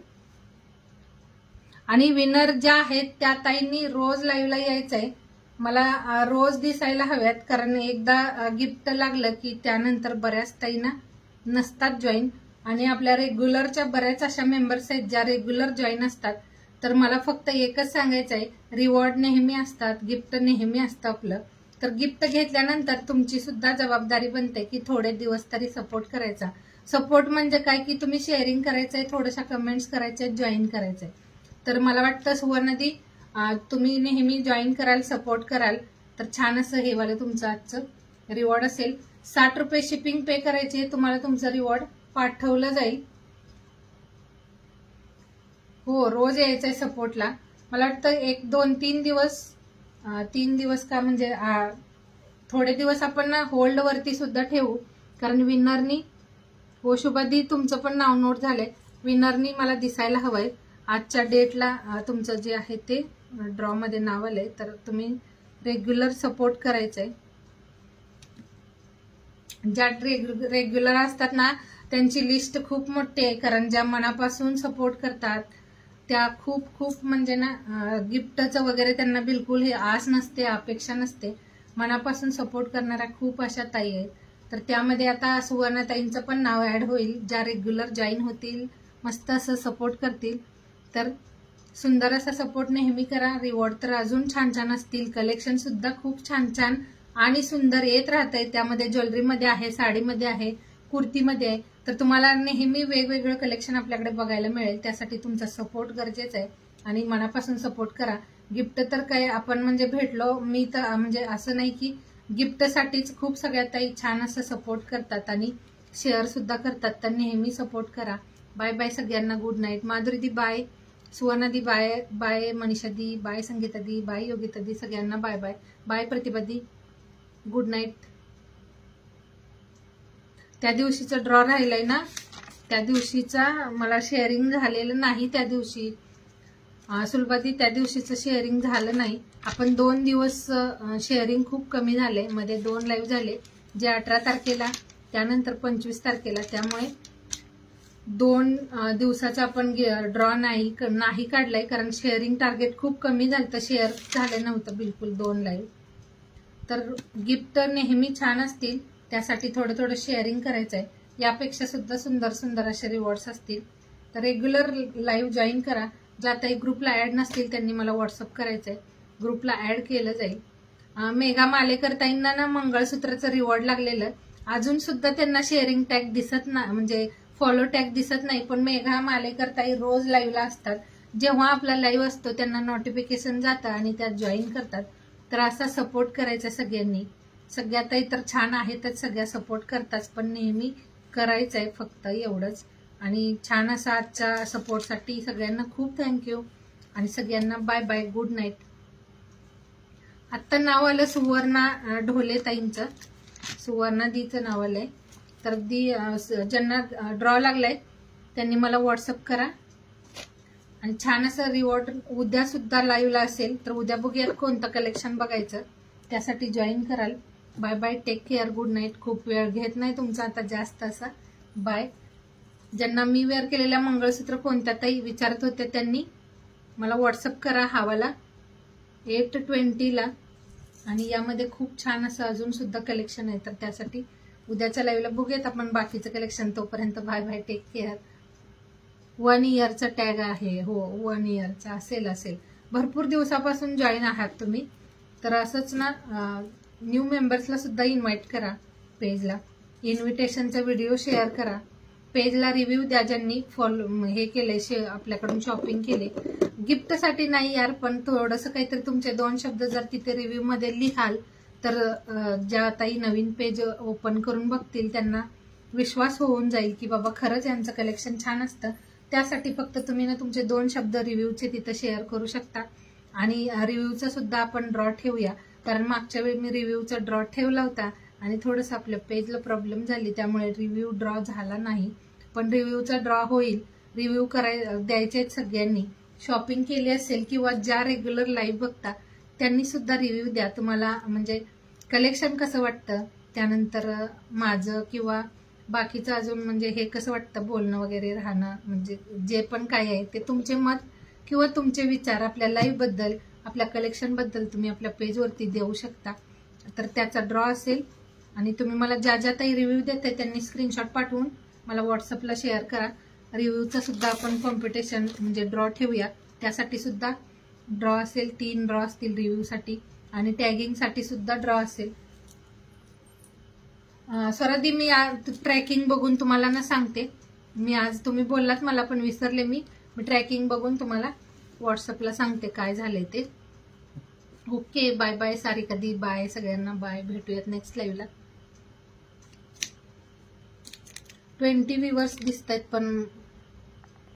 आणि विनर ज्या आहेत त्या ताईंनी रोज लाईव्हला यायचंय. मला रोज दिसायला हव्यात कारण एकदा गिफ्ट लागलं की त्यानंतर बऱ्याच ताईंना नसतात जॉईन. आणि आपल्या रेग्युलरच्या बऱ्याच अशा मेंबर्स आहेत ज्या रेग्युलर जॉईन असतात. तर मला फक्त एकच सांगायचं आहे, रिवॉर्ड नेहमी असतात, गिफ्ट नेहमी असतं आपलं. तर गिफ्ट घेतल्यानंतर तुमची सुद्धा जबाबदारी बनते की थोडे दिवस तरी सपोर्ट करायचा. सपोर्ट म्हणजे काय की तुम्ही शेअरिंग करायचंय, थोड्याशा कमेंट्स करायच्या, जॉईन करायचंय. तर मला वाटतं सुवर्णदी तुम्ही नेहमी जॉईन कराल, सपोर्ट कराल तर छान असं हे वालं तुमचं आजचं रिवॉर्ड असेल. 60 रुपये शिपिंग पे करायचे, तुम्हाला तुमचं रिवॉर्ड पाठवलं जाईल. हो रोज यायचंय सपोर्टला. मला वाटतं 1, 2, 3 दिवस 3 दिवस का म्हणजे थोडे दिवस आपण होल्ड वरती सुद्धा ठेवू कारण विनरनी. हो शुभादी तुमचं पण नाव नोट झालंय. विनरनी मला दिसायला हवंय आजच्या डेटला. तुमचं जे आहे ते ड्रॉ मध्ये नाव आलंय. तर तुम्ही रेग्युलर सपोर्ट करायचंय. ज्या रेग्युलर असतात ना त्यांची लिस्ट खूप मोठी आहे कारण ज्या मनापासून सपोर्ट करतात त्या खूप म्हणजे ना गिफ्टचं वगैरे त्यांना बिलकुल हे आस नसते, अपेक्षा नसते. मनापासून सपोर्ट करणाऱ्या खूप अशा ताई आहेत. तर त्यामध्ये आता सुवर्णाताईंचं पण नाव ऍड होईल ज्या रेग्युलर जॉईन होतील, मस्त असं सपोर्ट करतील. तर सुंदर असा सपोर्ट नेहमी करा. रिवॉर्ड तर अजून छान छान असतील. कलेक्शन सुद्धा खूप छान छान आणि सुंदर येत राहतंय. त्यामध्ये ज्वेलरीमध्ये आहे, साडीमध्ये आहे, कुर्तीमध्ये आहे. तर तुम्हाला नेहमी वेगवेगळं कलेक्शन आपल्याकडे बघायला मिळेल. त्यासाठी तुमचा सपोर्ट गरजेचा आहे आणि मनापासून सपोर्ट करा. गिफ्ट तर काय आपण म्हणजे भेटलो, मी तर म्हणजे असं नाही की गिफ्टसाठीच खूप सगळ्या ताई छान असं सपोर्ट करतात आणि शेअर सुद्धा करतात. तर नेहमी सपोर्ट करा. बाय बाय सगळ्यांना. Good night. Madhuri di bye, Suvarna di bye, bye Manisha di bye, Sangeeta di bye, Yogita di सगळ्यांना bye bye. Bye Pratibha di, good night. त्या दिवशीचा ड्रॉ राहिलाय ना, त्या दिवशीचा मला शेअरिंग झालेलं नाही. त्या दिवशी सुलभादी त्या दिवशीचं शेअरिंग झालं नाही. आपण 2 दिवस शेअरिंग खूप कमी झाले. मध्ये 2 लाईव्ह झाले जे 18 तारखेला त्यानंतर 25 तारखेला. त्यामुळे 2 दिवसाचा आपण ड्रॉ नाही काढलाय, कारण शेअरिंग टार्गेट खूप कमी झालं, तर शेअर झालं नव्हतं बिलकुल 2 लाईव्ह. तर गिफ्ट नेहमी छान असतील, त्यासाठी थोडं शेअरिंग करायचं आहे. यापेक्षा सुद्धा सुंदर सुंदर असे रिवॉर्ड्स असतील. तर रेग्युलर लाईव्ह जॉईन करा. ज्या काही ग्रुपला ऍड नसतील त्यांनी मला व्हॉट्सअप करायचंय, ग्रुपला ऍड केलं जाईल. मेघा मालेकर ताईंना ना मंगळसूत्राचं रिवॉर्ड लागलेलं, अजून सुद्धा त्यांना शेअरिंग टॅग दिसत नाही, म्हणजे फॉलो टॅग दिसत नाही. पण मेघा मालेकर ताई रोज लाईव्हला असतात. जेव्हा आपला लाईव्ह असतो त्यांना नोटिफिकेशन जातं आणि त्यात जॉईन करतात. तर असा सपोर्ट करायचा सगळ्यांनी. सगळ्या ताई तर छान आहेतच, सगळ्या सपोर्ट करतात, पण नेहमी करायचं आहे फक्त एवढंच. आणि छान असा आजच्या सपोर्टसाठी सगळ्यांना खूप थँक्यू आणि सगळ्यांना बाय बाय, गुड नाईट. आत्ता नाव आलं सुवर्णा ढोले ताईंचं, सुवर्णा दीचं नाव आलंय. तर दी ज्यांना ड्रॉ लागलाय त्यांनी मला व्हॉट्सअप करा आणि छान असं रिवॉर्ड. उद्या सुद्धा लाईव्हला असेल, तर उद्या बघूयात कोणतं कलेक्शन बघायचं, त्यासाठी जॉईन कराल. Bye bye, take care, good night. खूप वेळ घेत नाही तुमचा आता जास्त असा. बाय. ज्यांना मी वेअर केलेल्या मंगळसूत्र कोणत्या ताई विचारत होते त्यांनी मला व्हॉट्सअप करा हावाला 820 ला. आणि यामध्ये खूप छान असं अजून सुद्धा कलेक्शन आहे, तर त्यासाठी उद्याच्या लाईव्हला बघूयात आपण बाकीचं कलेक्शन. तोपर्यंत बाय बाय, टेक केअर. 1 इयरचा टॅग आहे, हो 1 इयरचा असेल. भरपूर दिवसापासून जॉईन आहात तुम्ही, तर असंच ना न्यू मेंबर्सला सुद्धा इन्व्हाइट करा पेजला. इन्व्हिटेशनचा व्हिडिओ शेअर करा. पेजला रिव्ह्यू द्या ज्यांनी फॉलो हे केले, आपल्याकडून शॉपिंग केले. गिफ्टसाठी नाही यार, पण थोडंसं काहीतरी तुमचे 2 शब्द जर तिथे रिव्ह्यू मध्ये लिहाल, तर ज्या ताई नवीन पेज ओपन करून बघतील त्यांना विश्वास होऊन जाईल की बाबा खरंच यांचं कलेक्शन छान असतं. त्यासाठी फक्त तुम्ही ना तुमचे 2 शब्द रिव्ह्यूचे तिथे शेअर करू शकता. आणि रिव्ह्यूचा सुद्धा आपण ड्रॉ ठेवूया, कारण मागच्या वेळी मी रिव्ह्यूचा ड्रॉ ठेवला होता आणि थोडंसं आपल्या पेजला प्रॉब्लेम झाली, त्यामुळे रिव्ह्यू ड्रॉ झाला नाही. पण रिव्ह्यूचा ड्रॉ होईल. रिव्ह्यू द्यायचे सगळ्यांनी. शॉपिंग केली असेल किंवा ज्या रेग्युलर लाईव्ह बघता त्यांनी सुद्धा रिव्ह्यू द्या. तुम्हाला म्हणजे कलेक्शन कसं वाटतं, त्यानंतर माझं किंवा बाकीचं अजून म्हणजे हे कसं वाटतं, बोलणं वगैरे राहणं, म्हणजे जे पण काय आहे ते तुमचे मत किंवा तुमचे विचार आपल्या लाईव्ह बद्दल, आपल्या कलेक्शन बद्दल तुम्ही आपल्या पेजवरती देऊ शकता. तर त्याचा ड्रॉ असेल आणि तुम्ही मला ज्या काही रिव्ह्यू देताय त्यांनी स्क्रीनशॉट पाठवून मला व्हॉट्सअपला शेअर करा. रिव्ह्यूचा सुद्धा आपण कॉम्पिटिशन म्हणजे ड्रॉ ठेवूया, त्यासाठी सुद्धा ड्रॉ असेल. 3 ड्रॉ असतील रिव्ह्यूसाठी आणि टॅगिंगसाठी सुद्धा ड्रॉ असेल. स्वरादी मी ट्रॅकिंग बघून तुम्हाला ना सांगते. मी आज तुम्ही बोललात मला पण विसरले मी ट्रॅकिंग बघून तुम्हाला व्हॉट्सअपला सांगते काय झालंय ते. ओके, बाय बाय सारिका दी, बाय सगळ्यांना, बाय. भेटूयात नेक्स्ट लाईव्हला. 20 व्ह्यूअर्स दिसत आहेत पण